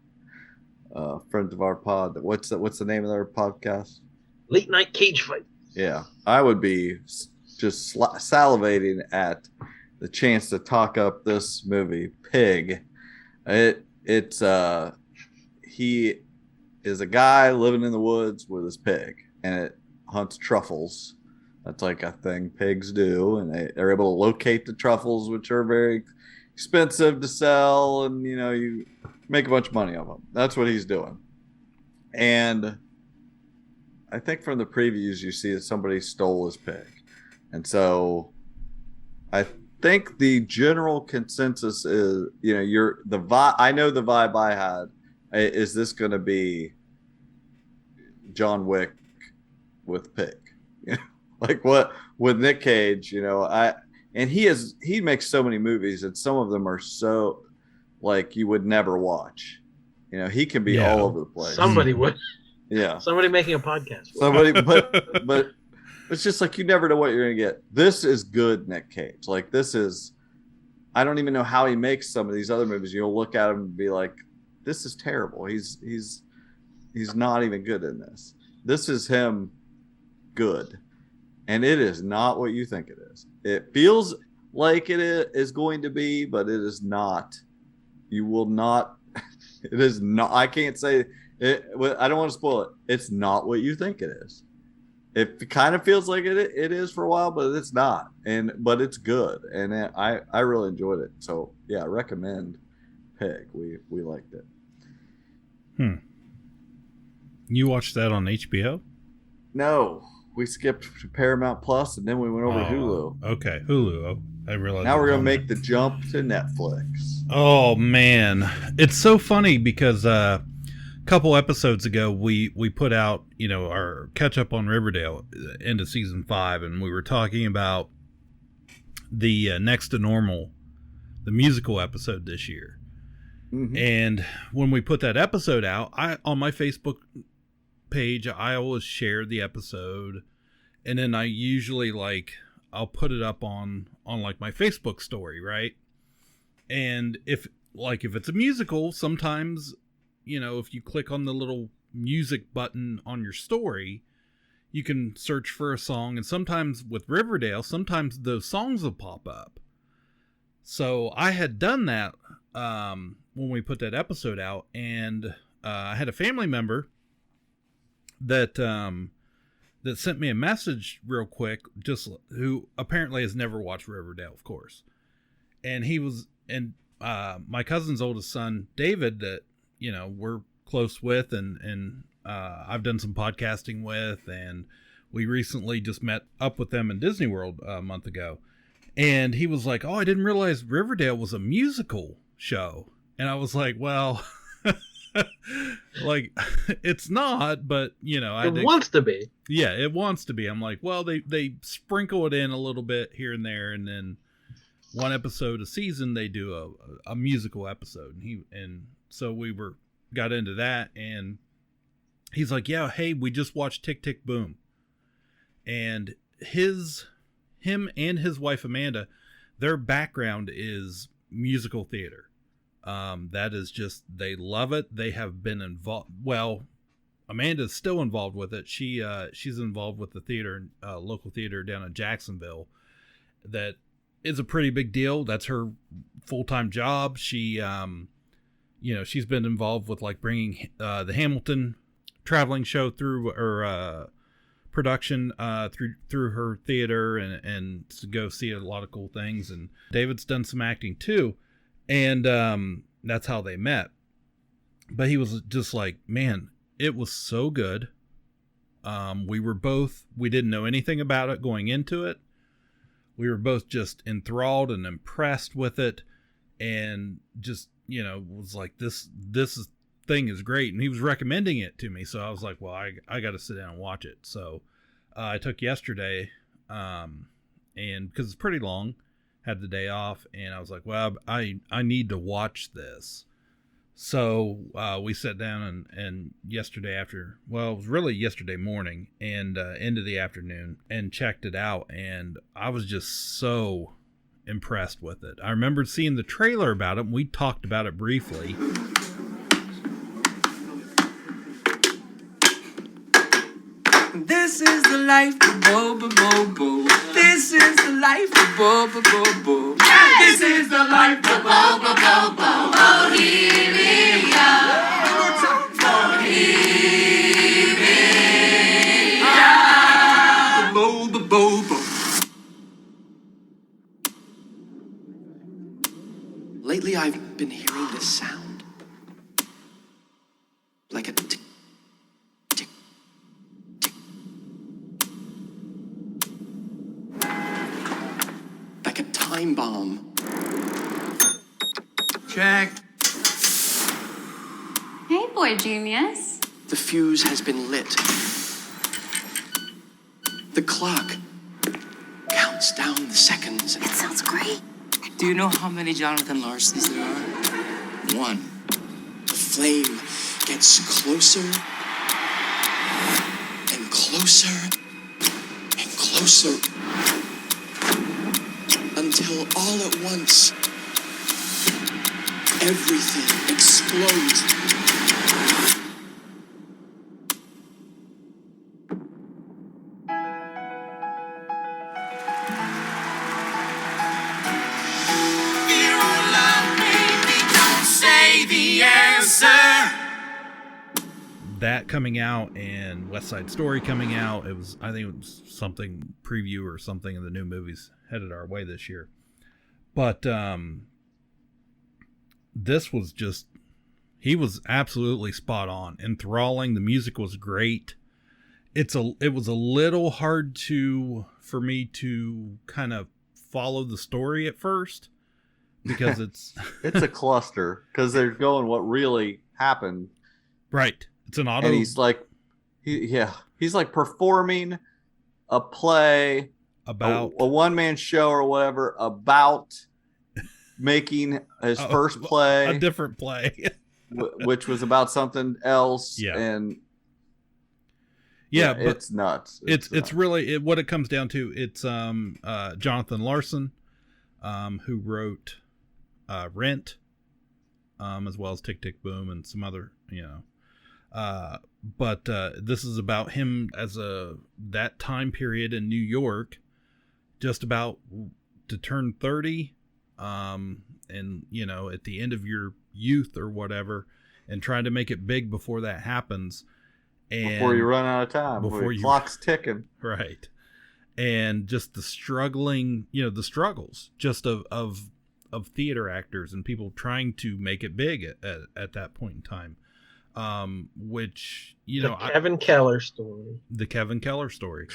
S2: friends of our pod, what's the name of their podcast?
S3: Late Night Cage Fight.
S2: Yeah, I would be just salivating at the chance to talk up this movie, Pig. He is a guy living in the woods with his pig, and it hunts truffles. That's like a thing pigs do, and they're able to locate the truffles, which are very expensive to sell, and you make a bunch of money on them. That's what he's doing. And I think from the previews you see that somebody stole his pig, and so I think the general consensus is, the vibe. I know the vibe I had is this going to be John Wick with pig. Like what with Nick Cage, he makes so many movies, and some of them are so like you would never watch. He can be all over the place.
S3: Somebody would.
S2: Yeah.
S3: Somebody making a podcast.
S2: Somebody, but it's just like you never know what you're gonna get. This is good, Nick Cage. Like this is, I don't even know how he makes some of these other movies. You'll look at him and be like, this is terrible. He's not even good in this. This is him good. And it is not what you think it is. It feels like it is going to be, but it is not. You will not. It is not. I can't say it. I don't want to spoil it. It's not what you think it is. It kind of feels like it is for a while, but it's not. But it's good, and I really enjoyed it. So yeah, I recommend Pig. We liked it.
S1: You watched that on HBO?
S2: No. We skipped to Paramount Plus, and then we went over to Hulu.
S1: Okay, Hulu. Oh, I realized.
S2: Now we're going to make the jump to Netflix.
S1: Oh, man. It's so funny because a couple episodes ago, we put out, our catch-up on Riverdale, end of Season 5, and we were talking about the Next to Normal, the musical episode this year. Mm-hmm. And when we put that episode out, on my Facebook page, I always share the episode, and then I usually I'll put it up on like my Facebook story, right? And if it's a musical, sometimes if you click on the little music button on your story, you can search for a song, and sometimes with Riverdale, sometimes those songs will pop up. So I had done that when we put that episode out, and I had a family member that sent me a message real quick, who apparently has never watched Riverdale, of course. And my cousin's oldest son, David, that, we're close with, and I've done some podcasting with, and we recently just met up with them in Disney World a month ago. And he was like, "Oh, I didn't realize Riverdale was a musical show." And I was like, well, it's not, but
S3: it wants to be.
S1: Yeah, it wants to be. I'm like, well, they sprinkle it in a little bit here and there, and then one episode a season they do a musical episode, and so we got into that, and he's like, yeah, hey, we just watched Tick Tick Boom, and him and his wife Amanda, their background is musical theater. That is just, they love it. They have been involved. Well, Amanda's still involved with it. She's involved with the theater, local theater down in Jacksonville. That is a pretty big deal. That's her full-time job. She, she's been involved with bringing the Hamilton traveling show through her production through her theater, and to go see a lot of cool things. And David's done some acting too. And that's how they met. But he was just like, man, it was so good. We didn't know anything about it going into it. We were both just enthralled and impressed with it, and just, was like, this thing is great. And he was recommending it to me. So I was like, well, I got to sit down and watch it. So I took yesterday, and because it's pretty long, had the day off, and I was like, well, I need to watch this. So we sat down and yesterday it was really yesterday morning and into the afternoon, and checked it out, and I was just so impressed with it. I remembered seeing the trailer about it, and we talked about it briefly.
S21: This is the life of Bo Bo Bo Bo. This is the life of Bo Bo Bo Bo. This is the life of Bo Bo Bo Bo. Bohemia. Bohemia.
S9: lately I've been hearing this sound. Like a tick, tick, tick. Like a time bomb.
S21: Check.
S14: Hey, boy genius.
S9: The fuse has been lit. The clock counts down the seconds.
S11: That sounds great.
S21: Do you know how many Jonathan Larsons there are?
S9: One. The flame gets closer and closer and closer until all at once everything explodes.
S1: That coming out and West Side Story coming out, I think it was something preview or something of the new movies headed our way this year. But this was just, he was absolutely spot on, enthralling. The music was great. It was a little hard for me to kind of follow the story at first, because it's
S2: a cluster, because they're going what really happened.
S1: Right. It's an auto.
S2: And he's like, he's like performing a play
S1: about
S2: a one-man show or whatever about making his first play,
S1: a different play,
S2: which was about something else.
S1: Yeah.
S2: And
S1: but
S2: it's nuts.
S1: It's really what it comes down to. It's Jonathan Larson, who wrote Rent, as well as Tick Tick Boom and some other, but this is about him as that time period in New York, just about to turn 30, and at the end of your youth or whatever, and trying to make it big before that happens, and
S2: before you run out of time, before your clock's ticking,
S1: right? And just the struggling, the struggles just of theater actors and people trying to make it big at that point in time. Which,
S3: the Kevin Keller story.
S1: The Kevin Keller story.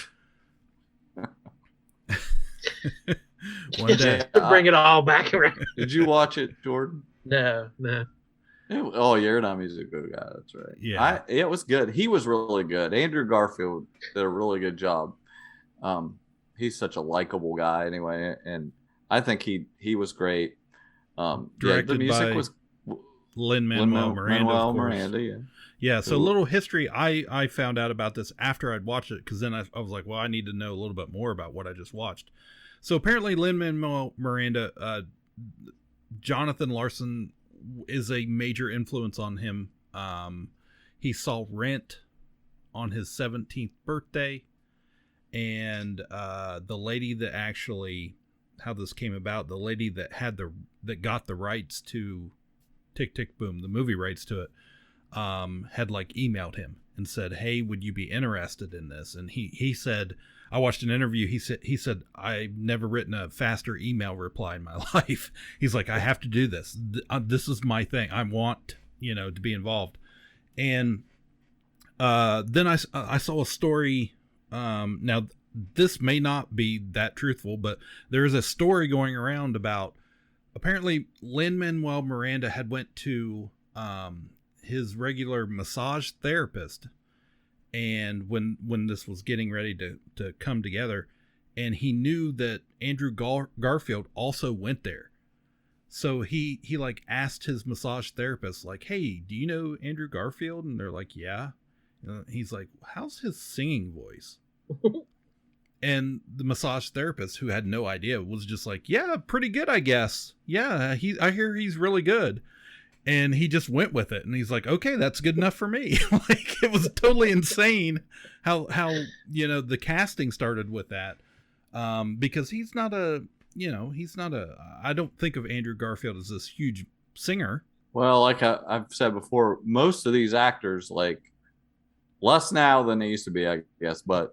S3: One day. Bring it all back around.
S2: Did you watch it, Jordan?
S3: No.
S2: Oh, you're not a music guy. That's right.
S1: Yeah.
S2: It was good. He was really good. Andrew Garfield did a really good job. He's such a likable guy anyway. And I think he was great.
S1: Directed
S2: the music
S1: by
S2: was
S1: Lin-Manuel
S2: Miranda.
S1: Yeah. So a little history. I found out about this after I'd watched it, because then I was like, well, I need to know a little bit more about what I just watched. So apparently Lin-Manuel Miranda, Jonathan Larson is a major influence on him. He saw Rent on his 17th birthday, and the lady that actually, how this came about, the lady that that got the rights to Tick Tick Boom, the movie rights to it, had emailed him and said, hey, would you be interested in this? And he said, I watched an interview. He said, I've never written a faster email reply in my life. He's like, I have to do this. This is my thing. I want, to be involved. And then I saw a story. Now this may not be that truthful, but there is a story going around about, apparently Lin-Manuel Miranda had went to his regular massage therapist, and when this was getting ready to come together, and he knew that Andrew Garfield also went there, so he asked his massage therapist, hey, do you know Andrew Garfield? And they're like, yeah. He's like, how's his singing voice? And the massage therapist, who had no idea, was just like, yeah, pretty good, I guess. Yeah, I hear he's really good. And he just went with it. And he's like, okay, that's good enough for me. It was totally insane how the casting started with that. Because he's not I don't think of Andrew Garfield as this huge singer.
S2: Well, like I've said before, most of these actors, less now than they used to be, I guess, but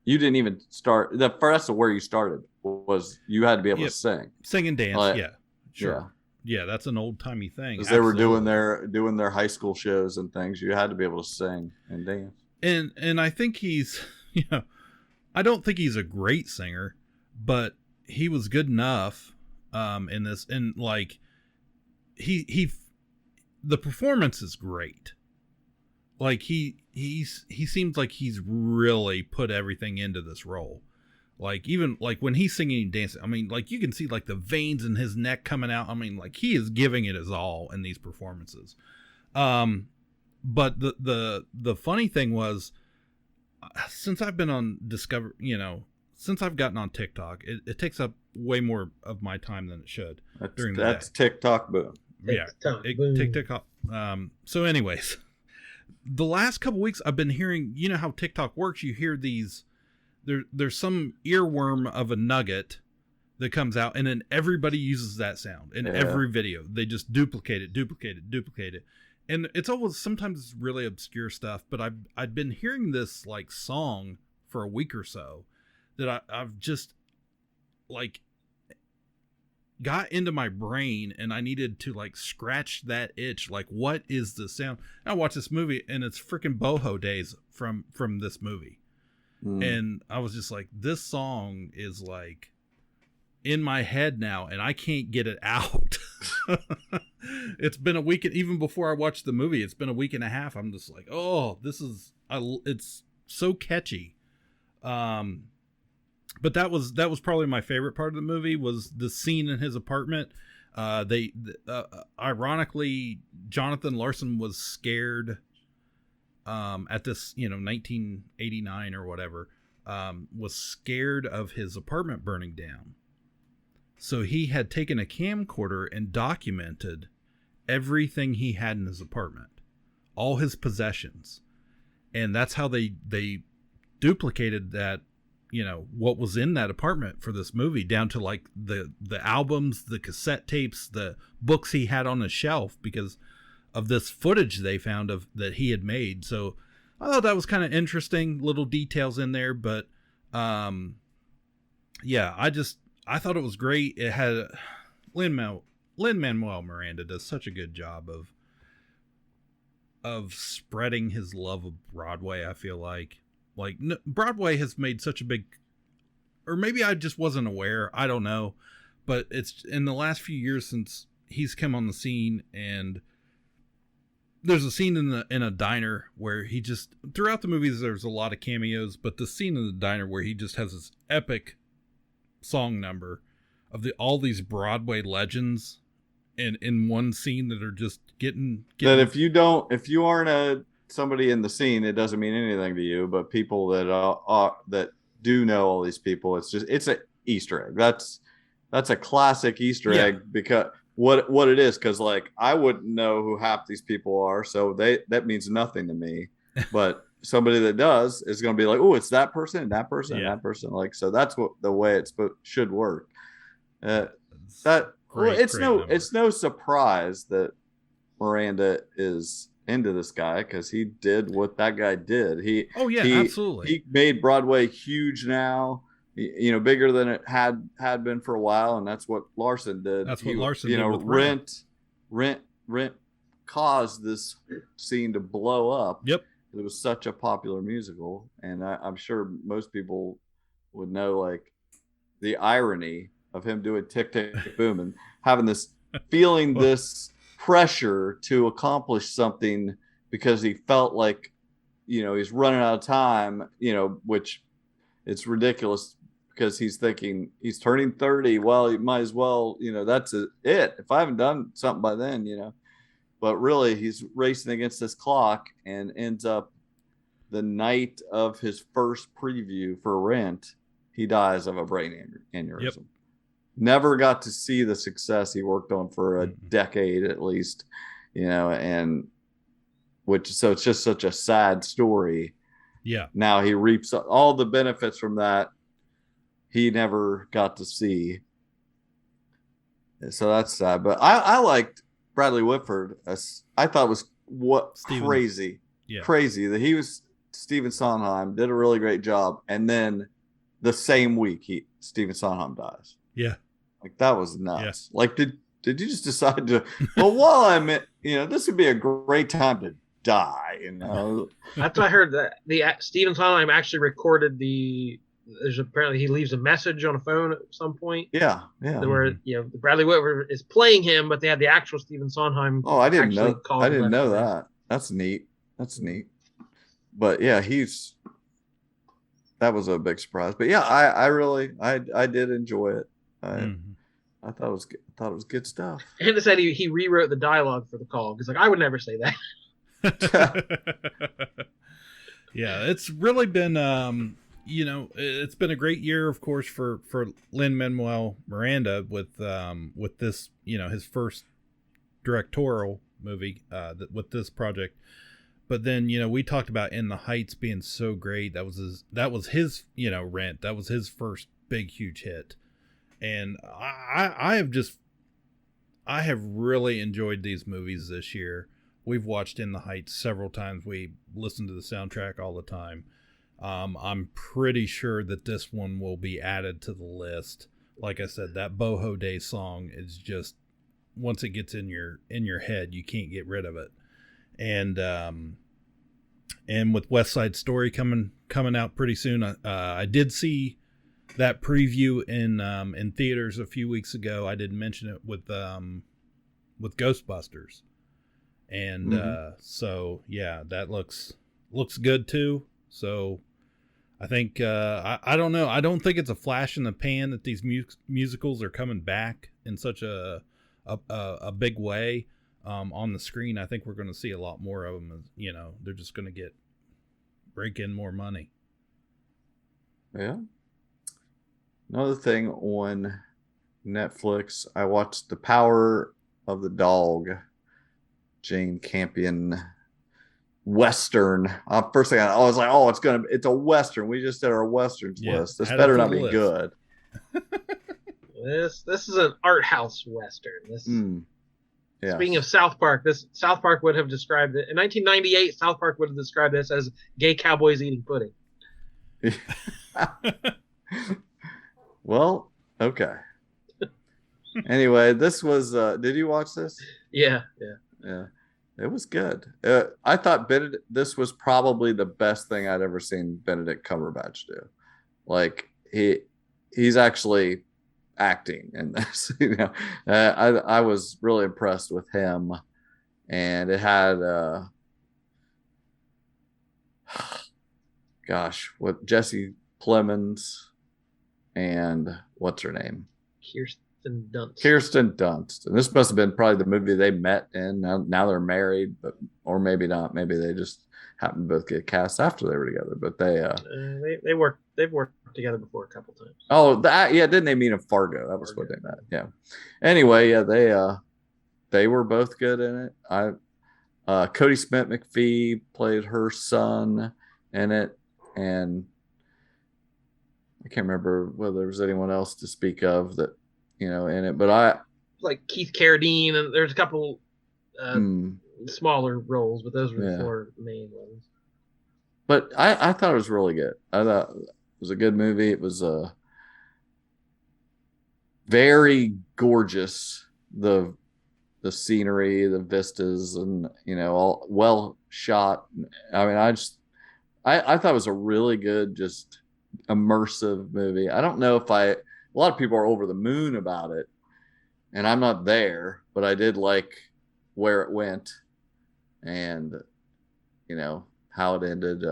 S2: you didn't even start. That's where you started, was you had to be able to sing
S1: and dance. Yeah, sure. Yeah, that's an old timey thing.
S2: Because they were doing their high school shows and things. You had to be able to sing and dance.
S1: And I think he's, I don't think he's a great singer, but he was good enough in this, and like the performance is great. Like he seems like he's really put everything into this role. Like even like when he's singing and dancing, I mean, like you can see like the veins in his neck coming out. I mean, like he is giving it his all in these performances. But the funny thing was, since I've been on Discover, since I've gotten on TikTok, it takes up way more of my time than it should.
S2: That's TikTok boom.
S1: Yeah, TikTok. So anyways, the last couple weeks I've been hearing, how TikTok works. You hear these, there's some earworm of a nugget that comes out, and then everybody uses that sound in every video. They just duplicate it. And it's always, sometimes it's really obscure stuff, but I've been hearing this like song for a week or so that I've just like got into my brain, and I needed to like scratch that itch. Like, what is the sound? And I watched this movie, and it's freaking Boho Days from this movie. And I was just like, this song is like in my head now, and I can't get it out. It's been a week, even before I watched the movie, it's been a week and a half. I'm just like, oh, it's so catchy. But that was probably my favorite part of the movie, was the scene in his apartment. Ironically, Jonathan Larson was scared at this, 1989 or whatever, was scared of his apartment burning down. So he had taken a camcorder and documented everything he had in his apartment, all his possessions. And that's how they duplicated that, what was in that apartment for this movie, down to like the albums, the cassette tapes, the books he had on his shelf, because of this footage they found that he had made. So I thought that was kind of interesting, little details in there, but yeah, I thought it was great. It had Lin-Manuel Miranda does such a good job of spreading his love of Broadway. I feel like Broadway has made such a big, or maybe I just wasn't aware, I don't know, but it's in the last few years since he's come on the scene, and there's a scene in a diner where he just, throughout the movies there's a lot of cameos, but the scene in the diner where he just has this epic song number of all these Broadway legends in one scene that are just getting
S2: that if you aren't somebody in the scene, it doesn't mean anything to you, but people that do know all these people, it's an Easter egg. That's a classic Easter egg, because what it is, because like I wouldn't know who half these people are, so that means nothing to me. But somebody that does is going to be like, oh, it's that person and that person and that person. Like, so that's what the way it should work. It's no surprise that Miranda is into this guy, because he did what that guy did. Absolutely. He made Broadway huge now, bigger than it had been for a while, and that's what Larson did.
S1: That's what Larson did with
S2: Rent caused this scene to blow up.
S1: Yep.
S2: It was such a popular musical, and I'm sure most people would know like the irony of him doing Tick Tick Boom and having this feeling this pressure to accomplish something, because he felt like he's running out of time, which it's ridiculous, because he's thinking he's turning 30. Well, he might as well, that's it. If I haven't done something by then, but really he's racing against this clock, and ends up the night of his first preview for Rent, he dies of a brain aneurysm. Yep. Never got to see the success he worked on for a decade at least, and so it's just such a sad story.
S1: Yeah.
S2: Now he reaps all the benefits from that he never got to see. So that's sad. But I liked Bradley Whitford. I thought was crazy that Stephen Sondheim did a really great job, and then the same week Stephen Sondheim dies.
S1: Yeah.
S2: Like, that was nuts. Yeah. Like, did you just decide to? Well, while I'm, this would be a great time to die.
S3: That's what I heard. That the Stephen Sondheim actually recorded There's apparently he leaves a message on a phone at some point.
S2: Yeah.
S3: Where Bradley Whitford is playing him, but they had the actual Stephen Sondheim.
S2: Oh, I didn't know that. That's neat. But yeah, that was a big surprise. But yeah, I did enjoy it. I thought it was good stuff.
S3: And it said he rewrote the dialogue for the call because I would never say that.
S1: Yeah, it's really been it's been a great year, of course, for Lin-Manuel Miranda with this, his first directorial movie with this project. But then, we talked about In the Heights being so great. That was his Rent. That was his first big, huge hit. And I have really enjoyed these movies this year. We've watched In the Heights several times. We listen to the soundtrack all the time. I'm pretty sure that this one will be added to the list. Like I said, that Boho Day song is just, once it gets in your head, you can't get rid of it. And with West Side Story coming out pretty soon, I did see that preview in theaters a few weeks ago. I didn't mention it with Ghostbusters, and so yeah, that looks good too. So I think I don't know. I don't think it's a flash in the pan that these musicals are coming back in such a big way on the screen. I think we're going to see a lot more of them. They're just going to break in more money.
S2: Yeah. Another thing on Netflix, I watched The Power of the Dog, Jane Campion Western. First thing I was like, oh, it's a Western. We just did our Westerns list. This better not be good.
S3: This is an art house Western.
S2: Yeah.
S3: Speaking of South Park, South Park would have described it in 1998. South Park would have described this as gay cowboys eating pudding.
S2: Well, okay. Anyway, this was. Did you watch this?
S3: Yeah.
S2: It was good. I thought this was probably the best thing I'd ever seen Benedict Cumberbatch do. Like he's actually acting in this. I was really impressed with him, and it had what Jesse Plemons and what's her name? Kirsten Dunst. And this must have been probably the movie they met in. Now they're married, or maybe not. Maybe they just happened to both get cast after they were together. But they've
S3: worked together before a couple times.
S2: Oh, didn't they meet in Fargo? That was Fargo. What they met. Yeah. Anyway, yeah, they were both good in it. Cody Smith McPhee played her son in it, and I can't remember whether there was anyone else to speak of that, in it, but
S3: like Keith Carradine, and there's a couple smaller roles, but those were the four main ones.
S2: But I thought it was really good. I thought it was a good movie. It was very gorgeous. The scenery, the vistas, and all well shot. I mean, I thought it was a really good, just immersive movie. I don't know if a lot of people are over the moon about it, and I'm not there, but I did like where it went, and how it ended.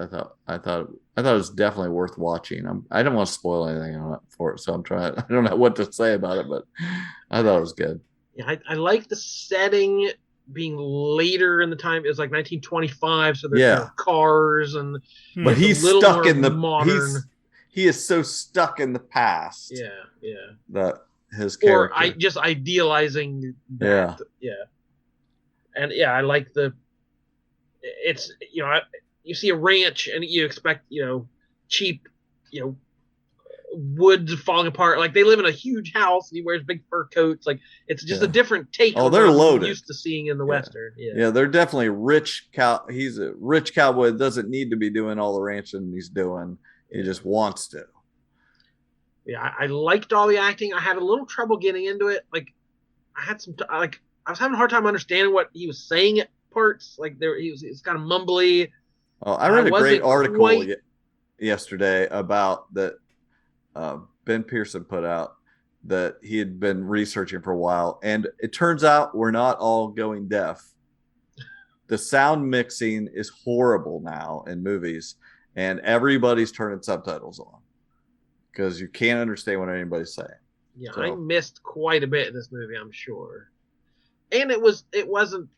S2: I thought it was definitely worth watching. I don't want to spoil anything on it for it, so I don't know what to say about it, but I thought it was good.
S3: Yeah, I like the setting being later in the time. It was like 1925, so there's cars, and
S2: but he's stuck in the
S3: modern.
S2: He is so stuck in the past.
S3: Yeah.
S2: That his character.
S3: Or just idealizing that. Yeah. And I like it's you see a ranch and you expect cheap wood falling apart. Like they live in a huge house and he wears big fur coats. Like it's just a different take.
S2: Oh, they're loaded.
S3: I'm used to seeing in the Western.
S2: Yeah, they're definitely rich. He's a rich cowboy. Doesn't need to be doing all the ranching he's doing. He just wants to.
S3: Yeah, I liked all the acting. I had a little trouble getting into it. Like, I was having a hard time understanding what he was saying at parts. Like he was kind of mumbly.
S2: Oh, I read a great article yesterday about that Ben Pearson put out that he had been researching for a while, and it turns out we're not all going deaf. The sound mixing is horrible now in movies, and everybody's turning subtitles on because you can't understand what anybody's saying.
S3: Yeah, so I missed quite a bit in this movie, I'm sure. And it wasn't,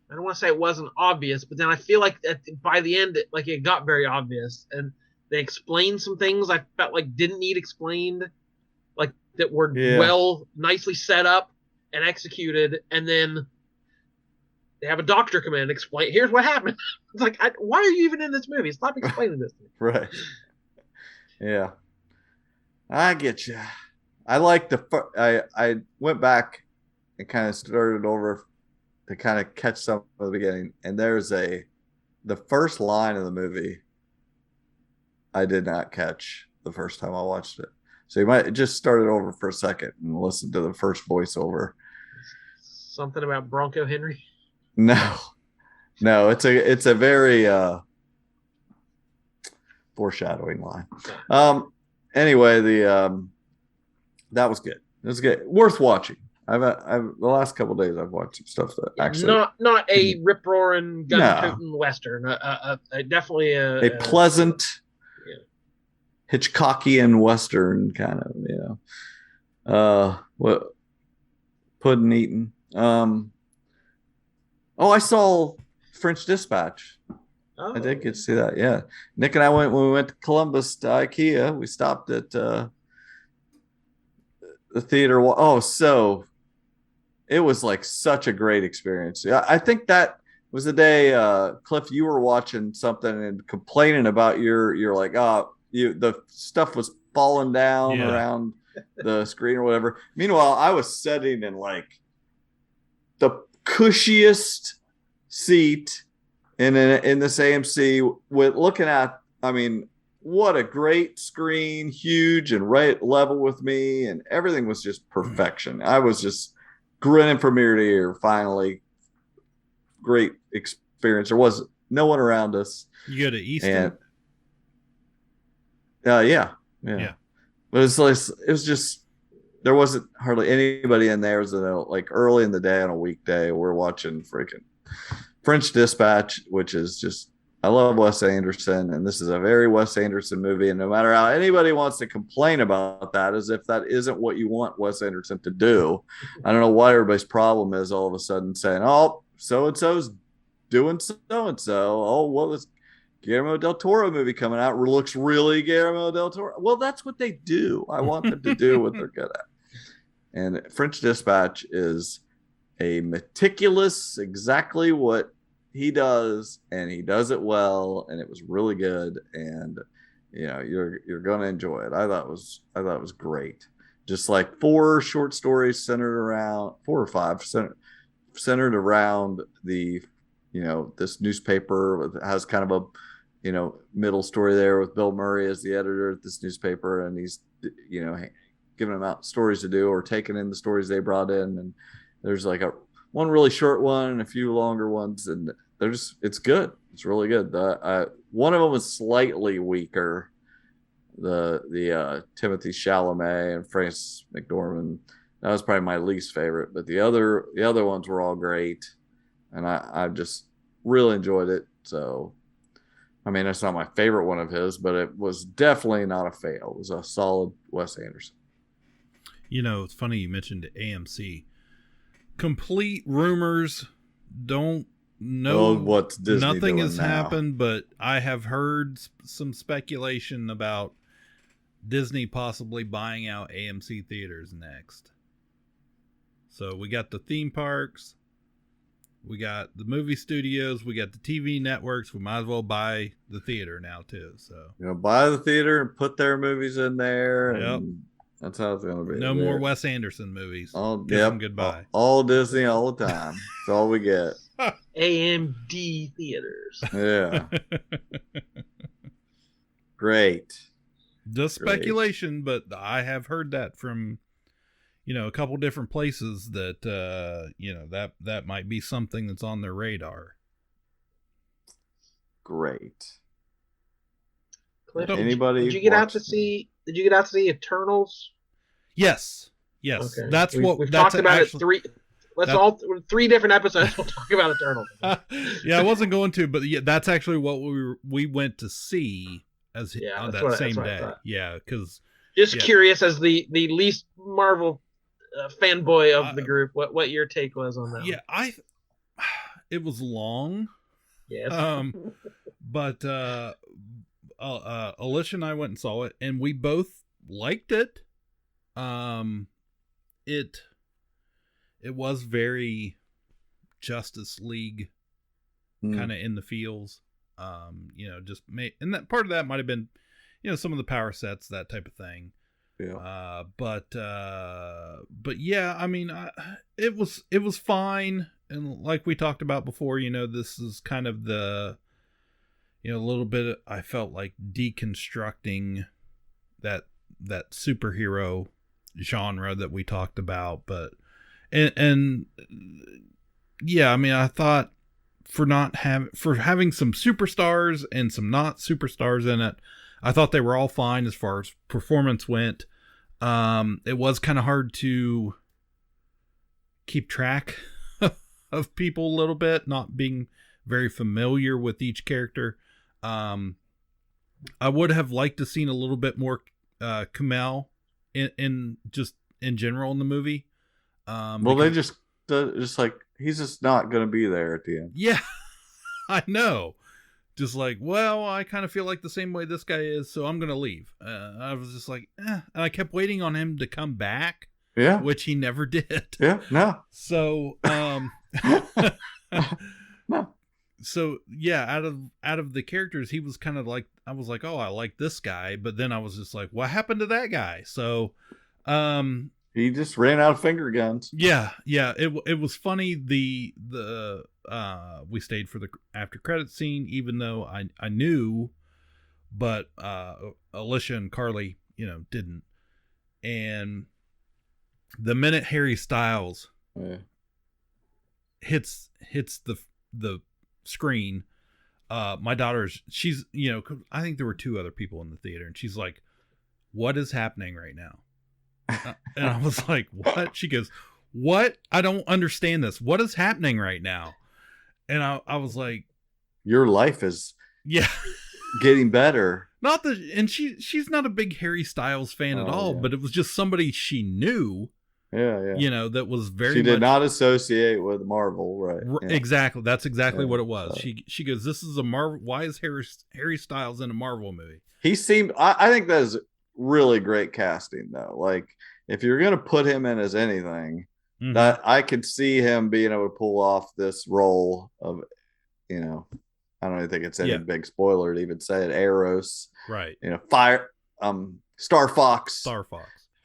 S3: I don't want to say it wasn't obvious, but then I feel like by the end, it got very obvious, and they explained some things I felt like didn't need explained, like that were nicely set up and executed, and then they have a doctor come in and explain, here's what happened. It's like, why are you even in this movie? Stop explaining this to me.
S2: Right. Yeah. I get you. I like I went back and kind of started over to kind of catch some of the beginning. And there's the first line of the movie I did not catch the first time I watched it. So you might just start it over for a second and listen to the first voiceover.
S3: Something about Bronco Henry?
S2: No, it's a very foreshadowing line. Anyway, that was good. It was good, worth watching. I've the last couple of days I've watched some stuff that actually
S3: not a rip roaring gun shooting western. Definitely a
S2: pleasant Hitchcockian western kind of, what pudding eating. I saw French Dispatch. Oh. I did get to see that. Yeah, Nick and I when we went to Columbus to IKEA. We stopped at the theater. So it was like such a great experience. Yeah, I think that was the day, Cliff, you were watching something and complaining about you're like, the stuff was falling down around the screen or whatever. Meanwhile, I was sitting in like the cushiest seat in this AMC with looking at, what a great screen, huge and right level with me, and everything was just perfection. I was just grinning from ear to ear. Finally, great experience. There was no one around us.
S1: You go to Easton?
S2: Yeah. But it was just, there wasn't hardly anybody in there. It was like early in the day on a weekday. We're watching freaking French Dispatch, which is just, I love Wes Anderson, and this is a very Wes Anderson movie. And no matter how anybody wants to complain about that, as if that isn't what you want Wes Anderson to do, I don't know what everybody's problem is all of a sudden saying, oh, so-and-so's doing so-and-so. Oh, well, this Guillermo del Toro movie coming out looks really Guillermo del Toro. Well, that's what they do. I want them to do what they're good at. And French Dispatch is a meticulous, exactly what he does, and he does it well, and it was really good, and you're gonna enjoy it. I thought it was great. Just like 4 short stories centered around 4 or 5 centered around the this newspaper that has kind of a middle story there with Bill Murray as the editor at this newspaper, and he's giving them out stories to do or taking in the stories they brought in, and there's like one really short one and a few longer ones, and it's good. It's really good. One of them was slightly weaker. The Timothy Chalamet and Frances McDormand, that was probably my least favorite, but the other ones were all great, and I just really enjoyed it. So, that's not my favorite one of his, but it was definitely not a fail. It was a solid Wes Anderson.
S1: It's funny you mentioned AMC. Complete rumors, don't know
S2: what's Disney
S1: nothing has
S2: now.
S1: happened, but I have heard some speculation about Disney possibly buying out AMC theaters next. So we got the theme parks, we got the movie studios, we got the TV networks. We might as well buy the theater now too. So
S2: buy the theater and put their movies in there. Yep. That's how it's going to be.
S1: No more Wes Anderson movies. Goodbye.
S2: All Disney all the time. That's all we get.
S3: AMD theaters.
S2: Yeah. Great.
S1: Just speculation, but I have heard that from, a couple different places that, that might be something that's on their radar.
S2: Great.
S3: Cliff,
S2: Anybody?
S3: Did you get out to see Eternals?
S1: Yes.
S3: Okay.
S1: We've
S3: talked about it three different episodes. We'll talk about Eternals.
S1: Yeah, I wasn't going to, but yeah, that's actually what we went to see on that same day. Yeah, because
S3: curious as the least Marvel fanboy of the group, what your take was on that?
S1: Yeah, it was long.
S3: Yes.
S1: But Alicia and I went and saw it, and we both liked it. It was very Justice League kind of in the feels. And that part of that might have been, some of the power sets, that type of thing.
S2: Yeah.
S1: But yeah, I mean, it was fine. And like we talked about before, this is kind of the, a little bit, I felt like deconstructing that superhero genre that we talked about. But, and yeah, I mean, I thought for having some superstars and some not superstars in it, I thought they were all fine as far as performance went. It was kind of hard to keep track of people a little bit, not being very familiar with each character. I would have liked to seen a little bit more Ka-Pow in general in the movie.
S2: Well, they just like, he's just not going to be there at the end.
S1: Yeah, I know. Just like, well, I kind of feel like the same way this guy is, so I'm going to leave. I was just like, And I kept waiting on him to come back.
S2: Yeah.
S1: Which he never did.
S2: Yeah, no.
S1: So,
S2: no.
S1: So yeah, out of the characters, he was kind of like, I was like, oh, I like this guy, but then I was just like, what happened to that guy? So,
S2: he just ran out of finger guns.
S1: Yeah. It was funny. We stayed for the after credit scene, even though I knew, but Alicia and Carly, didn't. And the minute Harry Styles hits the screen, my daughter's, she's, I think there were two other people in the theater, and she's like, what is happening right now? And I was like, what? She goes, what? I don't understand this. What is happening right now? And I was like,
S2: your life is getting better.
S1: Not that, and she's not a big Harry Styles fan at all, but it was just somebody she knew.
S2: Yeah.
S1: That was very.
S2: She did not associate with Marvel, right? Yeah.
S1: Exactly. That's exactly what it was. She goes, "This is a Marvel. Why is Harry Styles in a Marvel movie?"
S2: He seemed. I think that is really great casting, though. Like, if you're gonna put him in as anything, that I could see him being able to pull off this role of, I don't even think it's any big spoiler to even say it. Eros,
S1: right?
S2: Fire, Star Fox.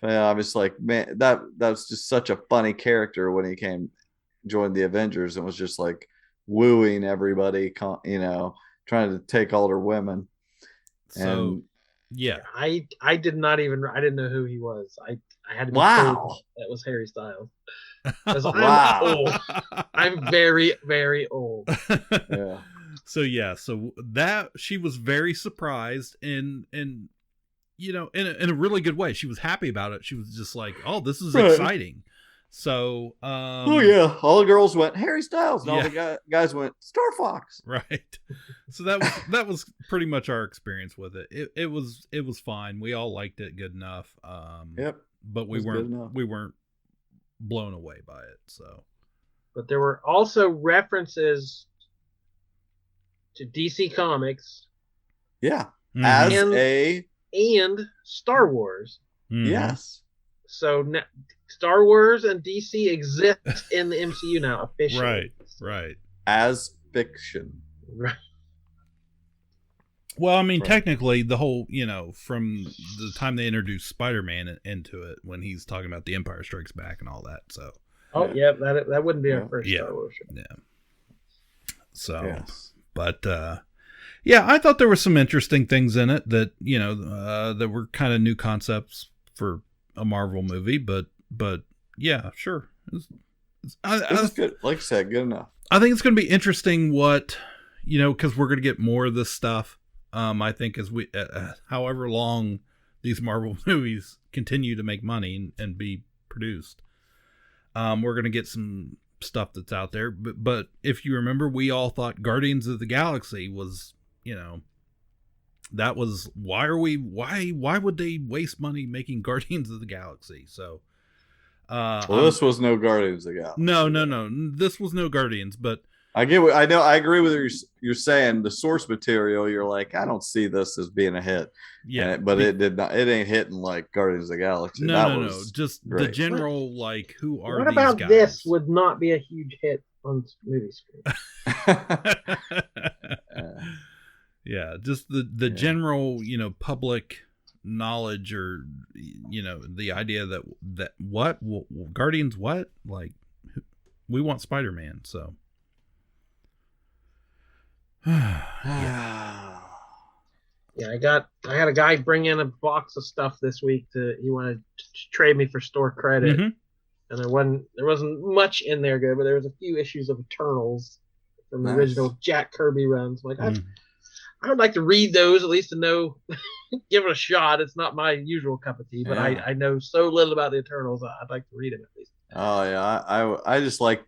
S2: Yeah, I was like, man, that was just such a funny character when he joined the Avengers, and was just like wooing everybody, trying to take all their women.
S1: So, yeah,
S3: I didn't know who he was. I had to be told that was Harry Styles. I'm old. I'm very, very old.
S2: Yeah.
S1: So that she was very surprised and in a really good way. She was happy about it. She was just like, "Oh, this is exciting." So,
S2: all the girls went Harry Styles, and all the guys went Star Fox.
S1: Right. So that was pretty much our experience with it. It was fine. We all liked it good enough.
S2: Yep.
S1: But we weren't blown away by it. So.
S3: But there were also references to DC Comics.
S2: Yeah.
S3: And Star Wars.
S2: Mm-hmm. Yes.
S3: So Star Wars and DC exist in the MCU now officially.
S1: Right.
S2: As fiction.
S3: Right.
S1: Well, I mean, technically, the whole, from the time they introduced Spider-Man into it, when he's talking about the Empire Strikes Back and all that. So.
S3: Oh yeah, that wouldn't be our first Star Wars show.
S1: Yeah. So, but. Yeah, I thought there were some interesting things in it that, that were kind of new concepts for a Marvel movie, but Yeah, sure.
S2: It was good. Like I said, good enough.
S1: I think it's going to be interesting what, because we're going to get more of this stuff. I think as we, however long these Marvel movies continue to make money and be produced, we're going to get some stuff that's out there. But if you remember, we all thought Guardians of the Galaxy was, that was, why would they waste money making Guardians of the Galaxy? So,
S2: this was no Guardians of the Galaxy.
S1: No. This was no Guardians, but
S2: I agree with you're saying. The source material, you're like, I don't see this as being a hit.
S1: Yeah,
S2: but it did not. It ain't hitting like Guardians of the Galaxy.
S1: No. Just
S2: great.
S1: The general, like, who are
S3: what
S1: these
S3: about
S1: guys?
S3: This would not be a huge hit on movie screen.
S1: Yeah, just the general, public knowledge, or the idea that what Guardians, what, like, we want Spider-Man, so
S3: yeah, I had a guy bring in a box of stuff this week he wanted to trade me for store credit. And there wasn't much in there good, but there was a few issues of Eternals from the original Jack Kirby runs. Like, I would like to read those, at least to know, give it a shot. It's not my usual cup of tea, but I know so little about the Eternals. I'd like to read them at least.
S2: Oh yeah, I just like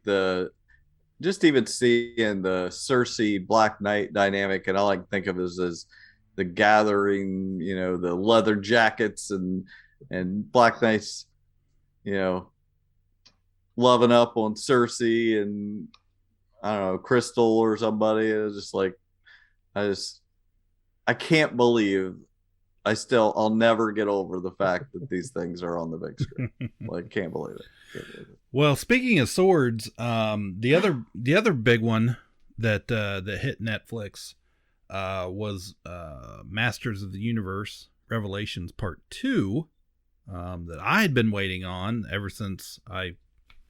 S2: just even seeing the Cersei Black Knight dynamic, and all I can think of is as the gathering, the leather jackets and Black Knight's, loving up on Cersei and I don't know, Crystal or somebody. It was just like, I can't believe I'll never get over the fact that these things are on the big screen. Like, can't believe it.
S1: Well, speaking of swords, the other big one that hit Netflix was Masters of the Universe Revelations Part 2, that I had been waiting on ever since I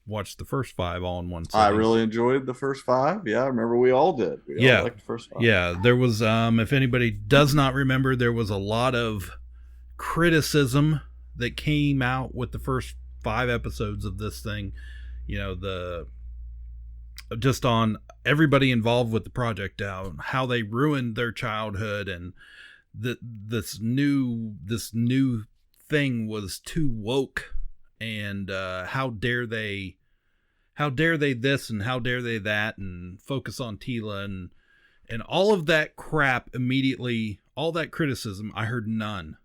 S1: watched the first 5 all in one sitting.
S2: I really enjoyed the first 5. Yeah, I remember we all did. We all liked the first 5.
S1: Yeah, there was, if anybody does not remember, there was a lot of criticism that came out with the first 5 episodes of this thing. Just on everybody involved with the project, how they ruined their childhood, and this new thing was too woke, and how dare they this and how dare they that, and focus on Tila and all of that crap. Immediately, all that criticism, I heard none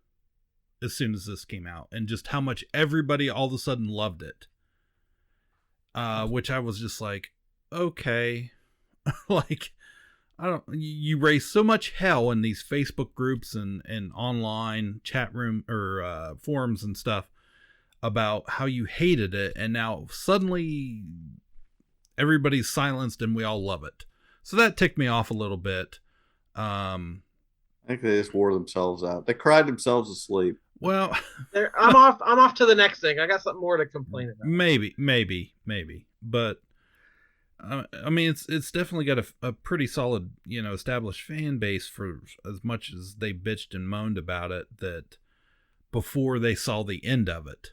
S1: as soon as this came out, and just how much everybody all of a sudden loved it, which I was just like, okay. Like, you raise so much hell in these Facebook groups and online chat room or forums and stuff about how you hated it, and now suddenly everybody's silenced and we all love it. So that ticked me off a little bit.
S2: I think they just wore themselves out. They cried themselves asleep.
S1: Well,
S3: I'm off to the next thing. I got something more to complain about.
S1: Maybe. But I mean, it's definitely got a pretty solid, established fan base, for as much as they bitched and moaned about it, that before they saw the end of it,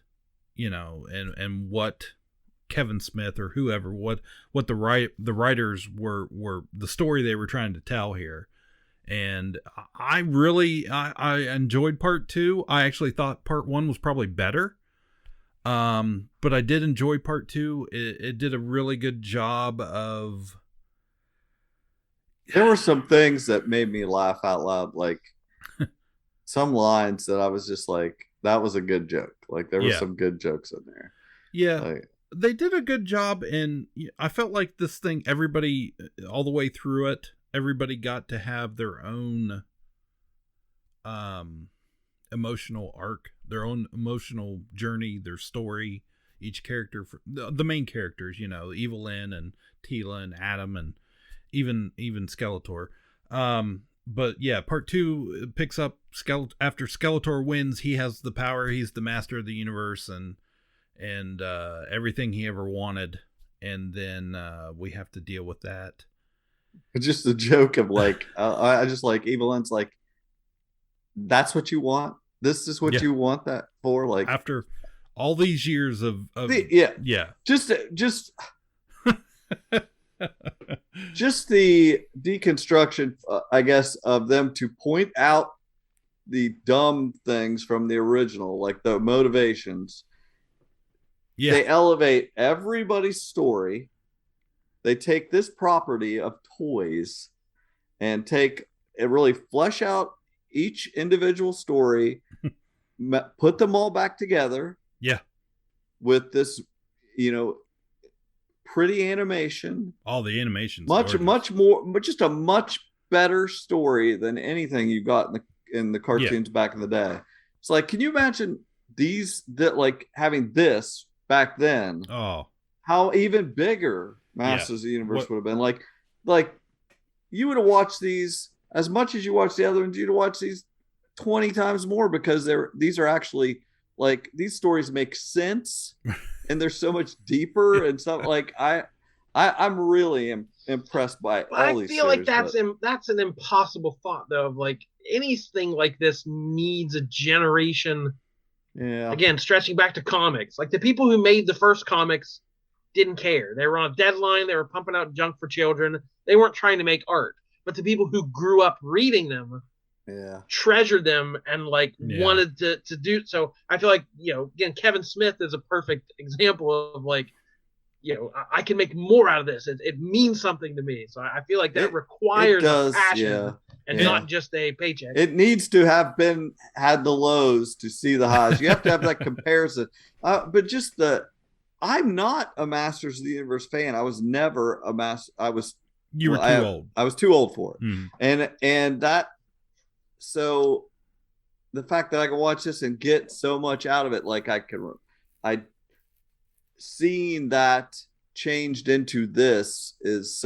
S1: and what Kevin Smith or whoever, what the writers were the story they were trying to tell here. And I enjoyed part 2. I actually thought part 1 was probably better. But I did enjoy part 2. It did a really good job of.
S2: There were some things that made me laugh out loud, like some lines that I was just like, that was a good joke. Like, there were some good jokes in there.
S1: Yeah. They did a good job, and I felt like this thing, everybody, all the way through it, everybody got to have their own emotional arc, their own emotional journey, their story. Each character, the main characters, Evelyn and Tila and Adam, and even Skeletor. But yeah, part 2 picks up after Skeletor wins. He has the power. He's the master of the universe, and everything he ever wanted. And then we have to deal with that.
S2: It's just a joke of like, I just like Evelyn's like, that's what you want. This is what you want that for. Like,
S1: after all these years of
S2: just just the deconstruction, I guess, of them to point out the dumb things from the original, like the motivations. Yeah. They elevate everybody's story. They take this property of toys and really flesh out each individual story, put them all back together.
S1: Yeah.
S2: With this, pretty animation.
S1: All the animations.
S2: Much more, but just a much better story than anything you got in the cartoons back in the day. It's like, can you imagine having this back then?
S1: Oh,
S2: how even bigger Masters of the Universe would have been. Like you would have watched these as much as you watched the other ones. You'd have watched these 20 times more because these are actually like these stories make sense and they're so much deeper and stuff. Like I'm really impressed by all these. I feel
S3: like that's an impossible thought though. Of like anything like this needs a generation.
S2: Yeah.
S3: Again, stretching back to comics, like the people who made the first comics didn't care. They were on a deadline. They were pumping out junk for children. They weren't trying to make art. But the people who grew up reading them, treasured them and wanted to do so. I feel like, again, Kevin Smith is a perfect example of I can make more out of this. It means something to me. So I feel like that requires a passion and not just a paycheck.
S2: It needs to have had the lows to see the highs. You have to have that comparison. But just I'm not a Masters of the Universe fan. I was never a master.
S1: You were too old.
S2: I was too old for it. And that, so the fact that I can watch this and get so much out of it, seeing that changed into this is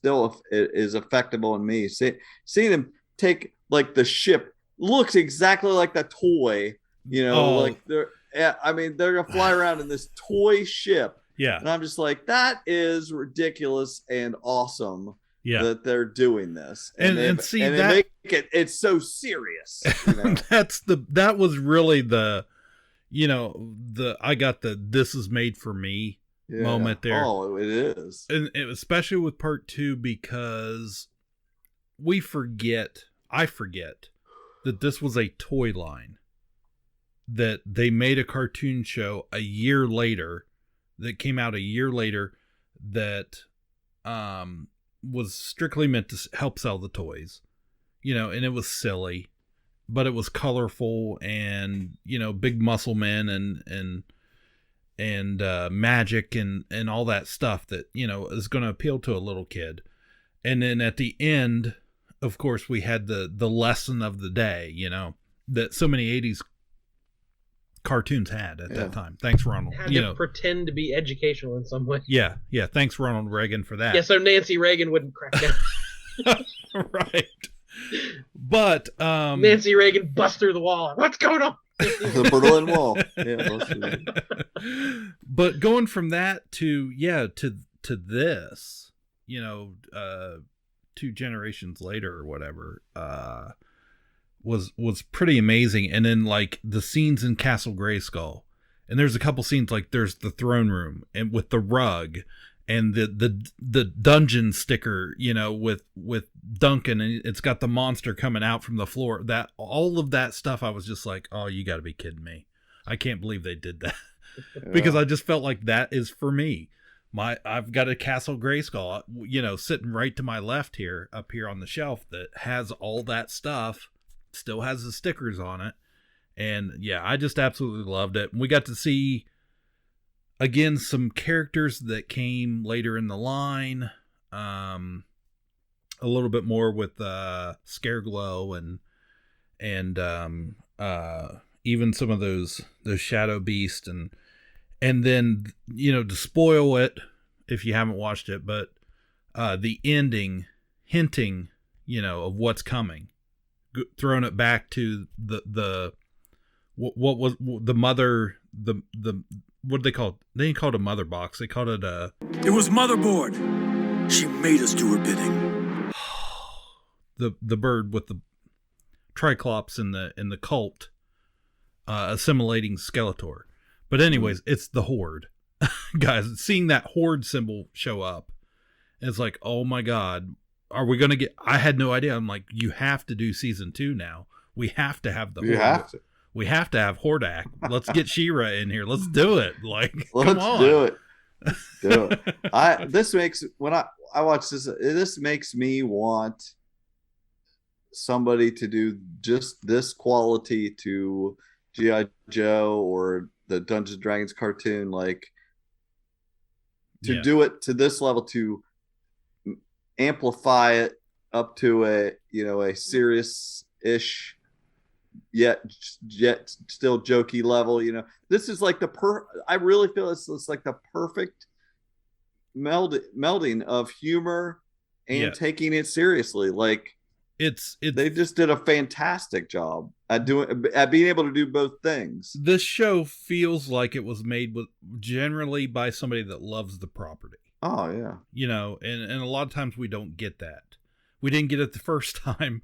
S2: effective on me. Seeing them take the ship looks exactly like the toy, they're gonna fly around in this toy ship.
S1: Yeah.
S2: And I'm just like, that is ridiculous and awesome that they're doing this. It's so serious.
S1: That was really I got the this is made for me moment there.
S2: Oh, it is.
S1: And especially with part 2, because I forget that this was a toy line that they made a cartoon show a year later that came out a year later that was strictly meant to help sell the toys, and it was silly, but it was colorful and, big muscle men and magic and all that stuff that, is going to appeal to a little kid. And then at the end, of course, we had the lesson of the day, that so many 80s cartoons had at that time. Thanks, Ronald.
S3: Had to pretend to be educational in some way.
S1: Yeah. Thanks, Ronald Reagan, for that.
S3: Yeah, so Nancy Reagan wouldn't crack down.
S1: Right. But
S3: Nancy Reagan bust through the wall. What's going on?
S2: The Berlin Wall. Yeah.
S1: But going from that to this, 2 generations later or whatever, was pretty amazing. And then the scenes in Castle Grayskull, and there's a couple scenes there's the throne room and with the rug and the dungeon sticker, with Duncan, and it's got the monster coming out from the floor. That all of that stuff, I was just like, oh, you got to be kidding me! I can't believe they did that. Because I just felt like that is for me. I've got a Castle Grayskull, sitting right to my left here, up here on the shelf, that has all that stuff. Still has the stickers on it. And I just absolutely loved it. We got to see, again, some characters that came later in the line. A little bit more with Scareglow and even some of those Shadow Beasts and then, to spoil it if you haven't watched it, but the ending hinting, of what's coming. Throwing it back to what was the mother, the what did they call it? They didn't call it a mother box. They called it
S21: It was Motherboard. She made us do her bidding.
S1: The bird with the Triclops in the cult assimilating Skeletor. But anyways, it's the Horde. Guys, seeing that Horde symbol show up, it's like, oh my God, are we going to get... I had no idea. I'm like, you have to do season 2 now. We have to have the Horde.
S2: Have to.
S1: We have to have Hordak. Let's get She-Ra in here. Let's do it. Like,
S2: let's
S1: come on.
S2: do it. Let's do it. This makes, when I watch this makes me want somebody to do just this quality to G.I. Joe or the Dungeons and Dragons cartoon, like to do it to this level, to amplify it up to a serious-ish yet still jokey level. This is like I really feel it's like the perfect melding of humor and taking it seriously. Like they just did a fantastic job at being able to do both things.
S1: This show feels like it was made generally by somebody that loves the property.
S2: Oh yeah.
S1: And a lot of times we don't get that. We didn't get it the first time.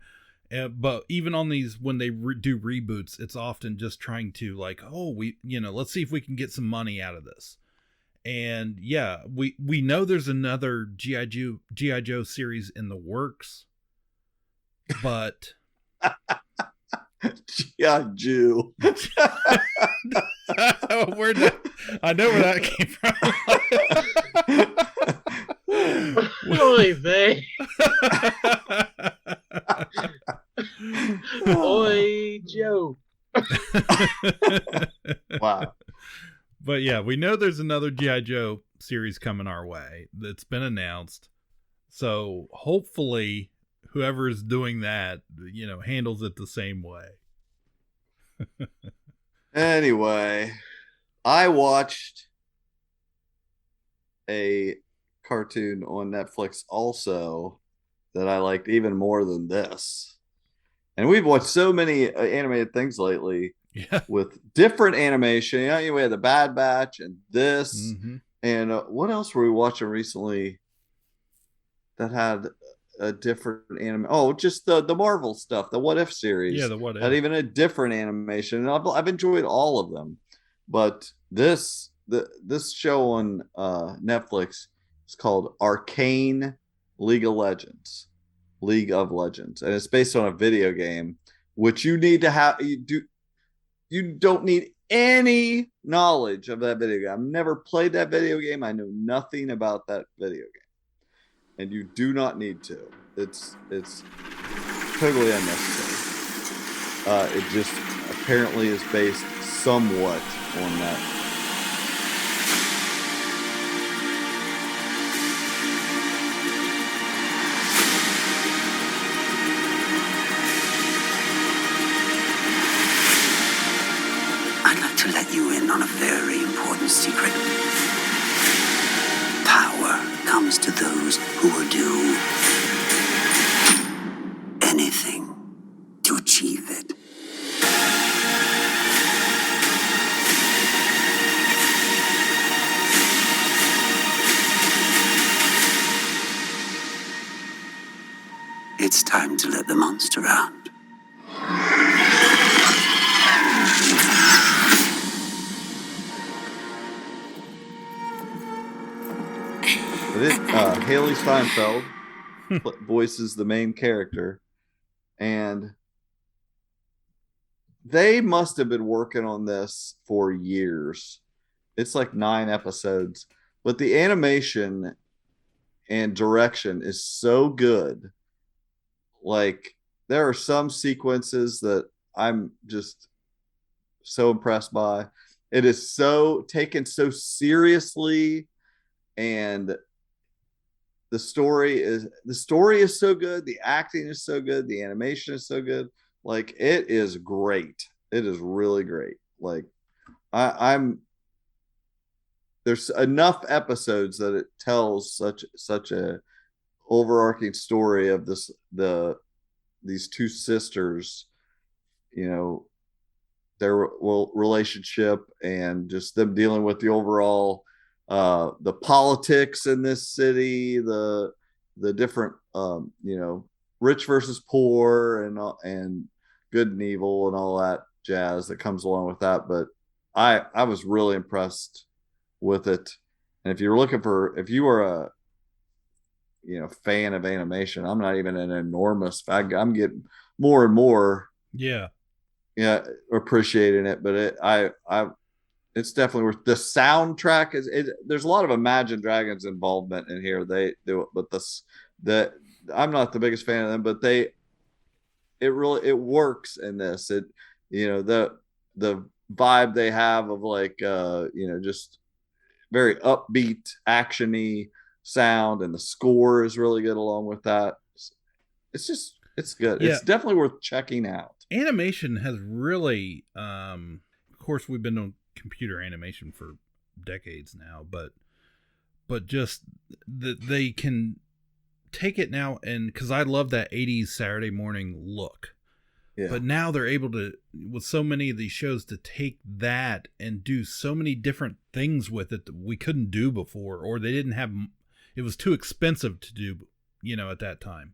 S1: But even on these, when they do reboots, it's often just trying to like, let's see if we can get some money out of this. And yeah, we know there's another G.I. Joe series in the works, but
S2: G.I. Joe.
S1: I know where that came from.
S3: Oy vey. Oy Joe.
S2: Wow.
S1: But yeah, we know there's another G.I. Joe series coming our way that's been announced. So hopefully whoever is doing that, handles it the same way.
S2: Anyway, I watched a cartoon on Netflix also that I liked even more than this. And we've watched so many animated things lately with different animation. We had the Bad Batch and this. Mm-hmm. And what else were we watching recently that had a different anime? Oh, just the Marvel stuff, the What If series.
S1: Yeah, the What If.
S2: Had even a different animation. And I've enjoyed all of them. But this show on Netflix is called Arcane League of Legends. And it's based on a video game, which you need to have. You don't need any knowledge of that video game. I've never played that video game. I know nothing about that video game, and you do not need to. It's totally unnecessary. It just apparently is based somewhat on that.
S4: To let you in on a very important secret. Power comes to those who will do anything to achieve it. It's time to let the monster out.
S2: Haley Steinfeld voices the main character, and they must have been working on this for years. It's like 9 episodes, but the animation and direction is so good. Like, there are some sequences that I'm just so impressed by. It is so taken so seriously, and the story is so good. The acting is so good. The animation is so good. Like, it is great. It is really great. Like, there's enough episodes that it tells such a overarching story of these two sisters, their relationship, and just them dealing with the overall the politics in this city, the different rich versus poor, and good and evil and all that jazz that comes along with that. But I was really impressed with it. And if you were a fan of animation, I'm not even an enormous fan. I'm getting more and more appreciating it. But it's definitely worth the soundtrack. There's a lot of Imagine Dragons involvement in here. They do it, but I'm not the biggest fan of them, but it works in this. The vibe they have of like just very upbeat, actiony sound, and the score is really good along with that. It's good. Yeah. It's definitely worth checking out.
S1: Animation has really, of course, we've been on computer animation for decades now, but just that they can take it now, and because I love that 80s Saturday morning look. Yeah. But now they're able to, with so many of these shows, to take that and do so many different things with it that we couldn't do before, or they didn't have. It was too expensive to do, at that time.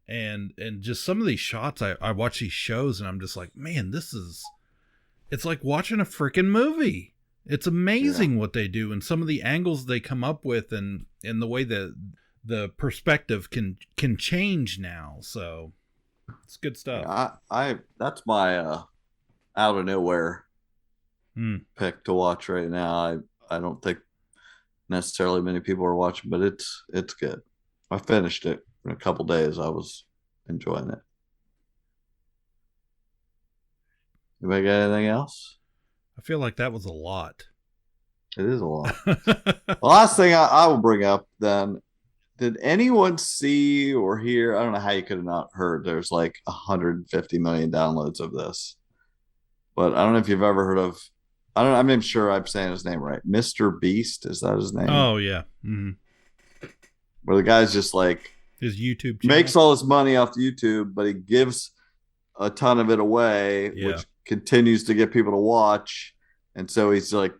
S1: And just some of these shots, I watch these shows and I'm just like, man, it's like watching a freaking movie. It's amazing what they do, and some of the angles they come up with, and the way that the perspective can change now. So it's good stuff.
S2: That's my out of nowhere pick to watch right now. I don't think necessarily many people are watching, but it's good. I finished it in a couple days. I was enjoying it. Anybody got anything else?
S1: I feel like that was a lot.
S2: It is a lot. The last thing I will bring up then, did anyone see or hear? I don't know how you could have not heard. There's like 150 million downloads of this, but I don't know if you've ever heard of. I'm even sure I'm saying his name right. Mr. Beast, is that his name?
S1: Oh yeah. Mm-hmm.
S2: Where the guy's just like
S1: his YouTube channel.
S2: Makes all his money off YouTube, but he gives a ton of it away, which continues to get people to watch. And so he's like,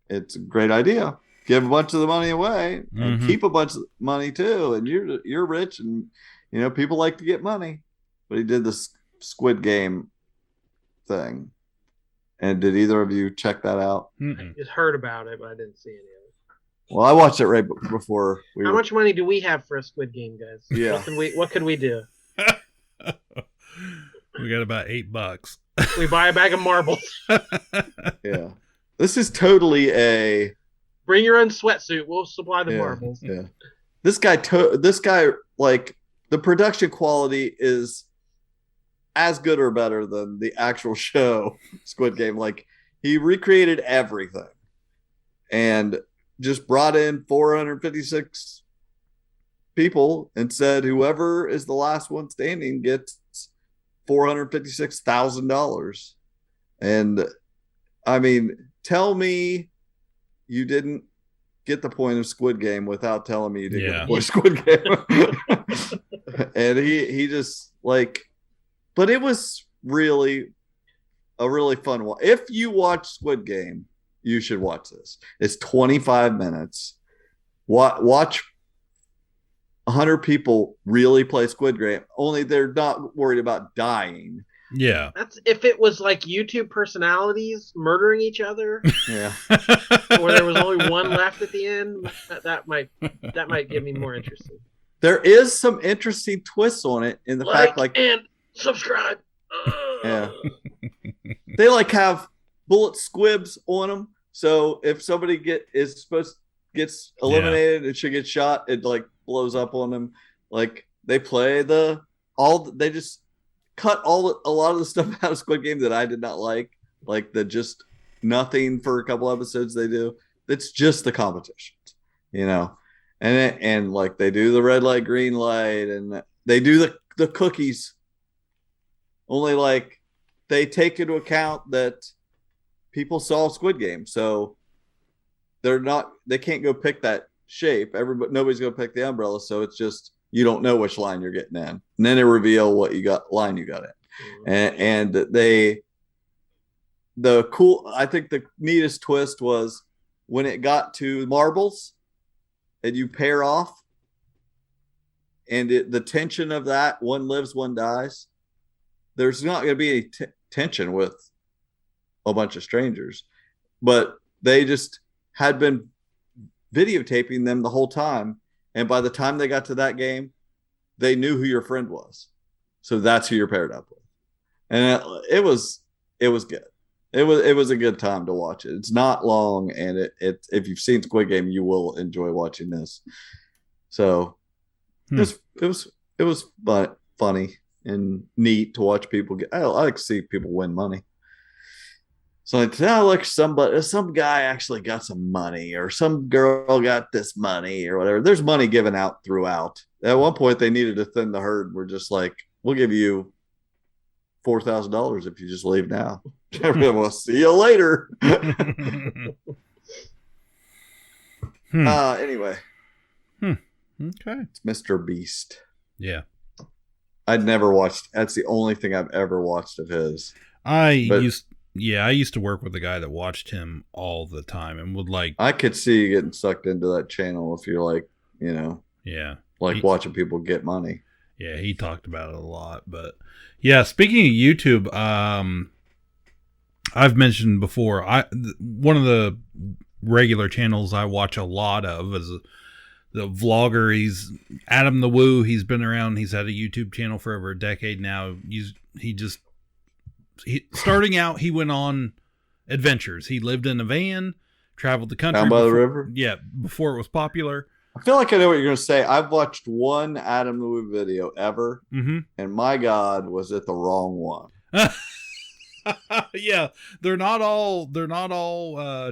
S2: it's a great idea. Give a bunch of the money away and keep a bunch of money too. And you're rich, and people like to get money. But he did this Squid Game thing. And did either of you check that out?
S3: I just heard about it, but I didn't see any of it.
S2: Well, I watched it right before.
S3: How much money do we have for a Squid Game, guys?
S2: Yeah.
S3: What can we do?
S1: We got about $8.
S3: We buy a bag of marbles.
S2: Yeah. This is totally a...
S3: Bring your own sweatsuit. We'll supply the marbles.
S2: Yeah. This guy, like, the production quality is as good or better than the actual show, Squid Game. Like, he recreated everything and just brought in 456 people and said, whoever is the last one standing gets $456,000. And I mean, tell me you didn't get the point of Squid Game without telling me you didn't get the point of Squid Game. And he just like, but it was really a really fun one. If you watch Squid Game, you should watch this. It's 25 minutes. Watch 100 people really play Squid Game, only they're not worried about dying.
S1: Yeah.
S3: That's if it was like YouTube personalities murdering each other.
S2: Yeah.
S3: Or there was only one left at the end. That might get me more interested.
S2: There is some interesting twists on it in the fact
S3: and subscribe.
S2: Yeah. They like have bullet squibs on them. So if somebody gets eliminated and should get shot, it like blows up on them. Like they play they just cut a lot of the stuff out of Squid Game that I did not like the just nothing for a couple episodes they do. It's just the competitions, and like they do the red light, green light, and they do the cookies. Only like they take into account that people saw Squid Game, so they can't go pick that shape. Nobody's gonna pick the umbrella, so it's just you don't know which line you're getting in, and then they reveal what line you got in. And I think the neatest twist was when it got to marbles and you pair off, and the tension of that, one lives, one dies. There's not going to be any tension with a bunch of strangers. but they just had been videotaping them the whole time. And by the time they got to that game, they knew who your friend was. So that's who you're paired up with. And it was good. It was a good time to watch it. It's not long, and it if you've seen Squid Game, you will enjoy watching this. So it was funny and neat to watch people get. I like to see people win money. So like, look, some guy actually got some money, or some girl got this money, or whatever. There's money given out throughout. At one point, they needed to thin the herd. We're just like, we'll give you $4,000 if you just leave now. We'll see you later. Anyway.
S1: Okay.
S2: It's Mr. Beast.
S1: Yeah.
S2: I'd never watched. That's the only thing I've ever watched of his.
S1: I used to work with a guy that watched him all the time and would like.
S2: I could see you getting sucked into that channel if you're like,
S1: yeah,
S2: like watching people get money.
S1: Yeah, he talked about it a lot. But yeah, speaking of YouTube, I've mentioned before, one of the regular channels I watch a lot of is the vlogger. He's Adam the Woo. He's been around. He's had a YouTube channel for over a decade now. Starting out, he went on adventures. He lived in a van, traveled the country.
S2: Down by the river?
S1: Yeah, before it was popular.
S2: I feel like I know what you're going to say. I've watched one Adam the Woo video ever, and my God, was it the wrong one?
S1: Yeah, they're not all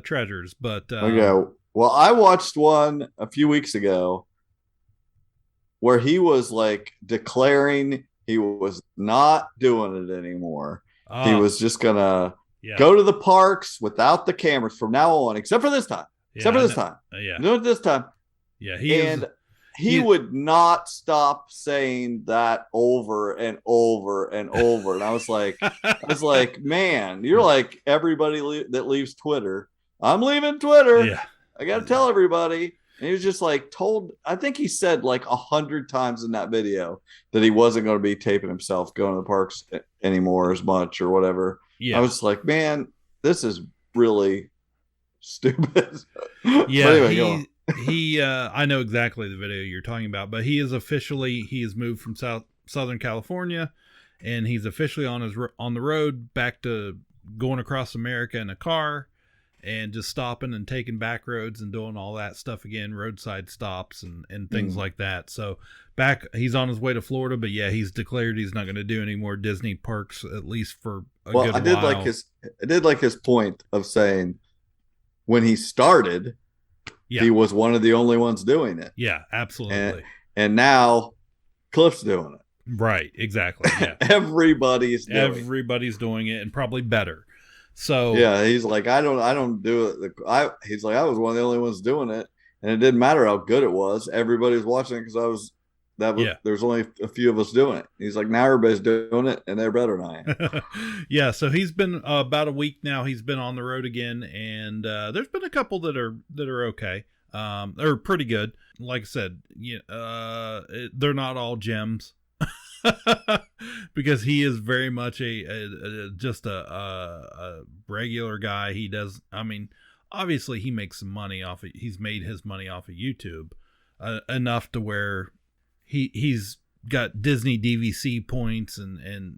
S1: treasures, but
S2: okay. Well, I watched one a few weeks ago where he was like declaring he was not doing it anymore. He was just gonna go to the parks without the cameras from now on, except for this time. Except for this time. Do it this time.
S1: Yeah,
S2: he would not stop saying that over and over and over. And I was like, man, you're like everybody that leaves Twitter. I'm leaving Twitter.
S1: Yeah.
S2: I got to tell everybody. And he was just like I think he said like 100 times in that video that he wasn't going to be taping himself going to the parks anymore as much or whatever.
S1: Yeah.
S2: I was like, man, this is really stupid.
S1: Yeah.
S2: Anyway,
S1: he I know exactly the video you're talking about, but he has moved from Southern California, and he's officially on the road back to going across America in a car and just stopping and taking back roads and doing all that stuff again, roadside stops and things like that. So he's on his way to Florida, but yeah, he's declared he's not going to do any more Disney parks, at least for a good while.
S2: I did like his point of saying when he started, he was one of the only ones doing it.
S1: Yeah, absolutely.
S2: And now Cliff's doing it.
S1: Right, exactly. Yeah.
S2: Everybody's
S1: doing it, and probably better. So
S2: yeah, he's like, I don't do it. He's like, I was one of the only ones doing it, and it didn't matter how good it was. Everybody was watching it because there's only a few of us doing it. He's like, now everybody's doing it, and they're better than I am.
S1: Yeah, so he's been about a week now. He's been on the road again, and there's been a couple that are okay, or pretty good. Like I said, they're not all gems. Because he is very much just a regular guy. He does. I mean, obviously he makes some money off it. He's made his money off of YouTube enough to where he's got Disney DVC points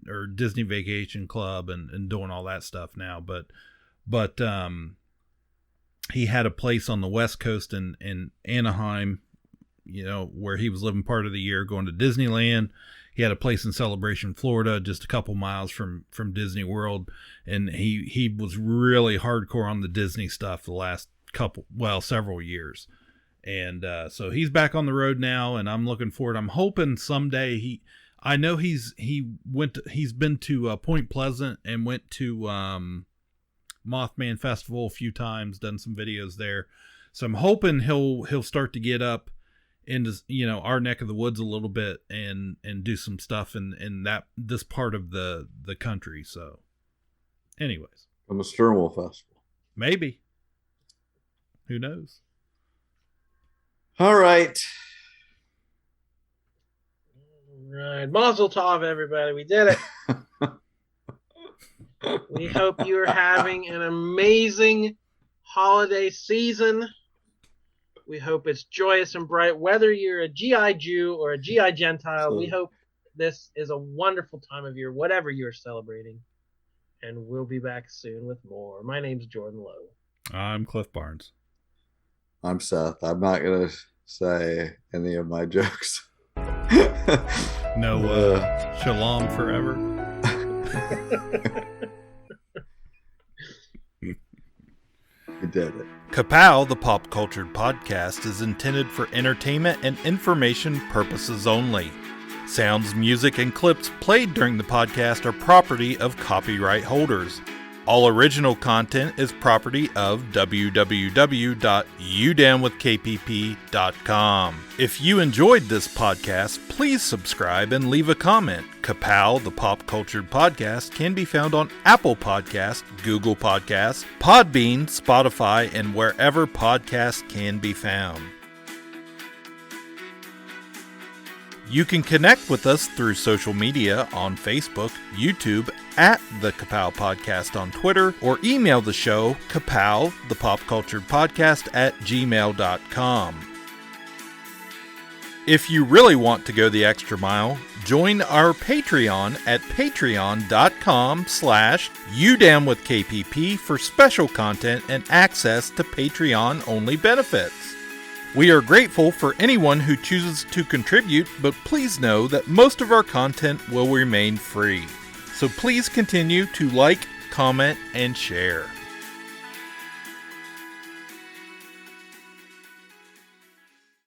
S1: or Disney Vacation Club and doing all that stuff now. But he had a place on the West Coast in Anaheim, where he was living part of the year, going to Disneyland. He had a place in Celebration, Florida, just a couple miles from Disney World, and he was really hardcore on the Disney stuff the last several years, and so he's back on the road now, and I'm looking forward. I'm hoping someday he's been to Point Pleasant and went to Mothman Festival a few times, done some videos there, so I'm hoping he'll start to get up into our neck of the woods a little bit and do some stuff in this part of the country. So anyways,
S2: from the Sternwell Festival,
S1: maybe, who knows?
S2: All right,
S3: Mazel tov, everybody, we did it. We hope you're having an amazing holiday season. We hope it's joyous and bright. Whether you're a GI Jew or a GI Gentile, we hope this is a wonderful time of year, whatever you're celebrating. And we'll be back soon with more. My name's Jordan Lowe.
S1: I'm Cliff Barnes.
S2: I'm Seth. I'm not going to say any of my jokes.
S1: No shalom forever.
S2: We did it.
S1: Ka-Pow, the pop cultured podcast, is intended for entertainment and information purposes only. Sounds, music, and clips played during the podcast are property of copyright holders. All original content is property of www.udownwithkpp.com. If you enjoyed this podcast, please subscribe and leave a comment. Ka-Pow, the pop cultured podcast, can be found on Apple Podcasts, Google Podcasts, Podbean, Spotify, and wherever podcasts can be found. You can connect with us through social media on Facebook, YouTube, at the Ka-Pow Podcast on Twitter, or email the show, Ka-Pow, the pop cultured podcast @gmail.com. If you really want to go the extra mile, join our Patreon at patreon.com/udownwithkpp for special content and access to Patreon-only benefits. We are grateful for anyone who chooses to contribute, but please know that most of our content will remain free. So please continue to like, comment, and share.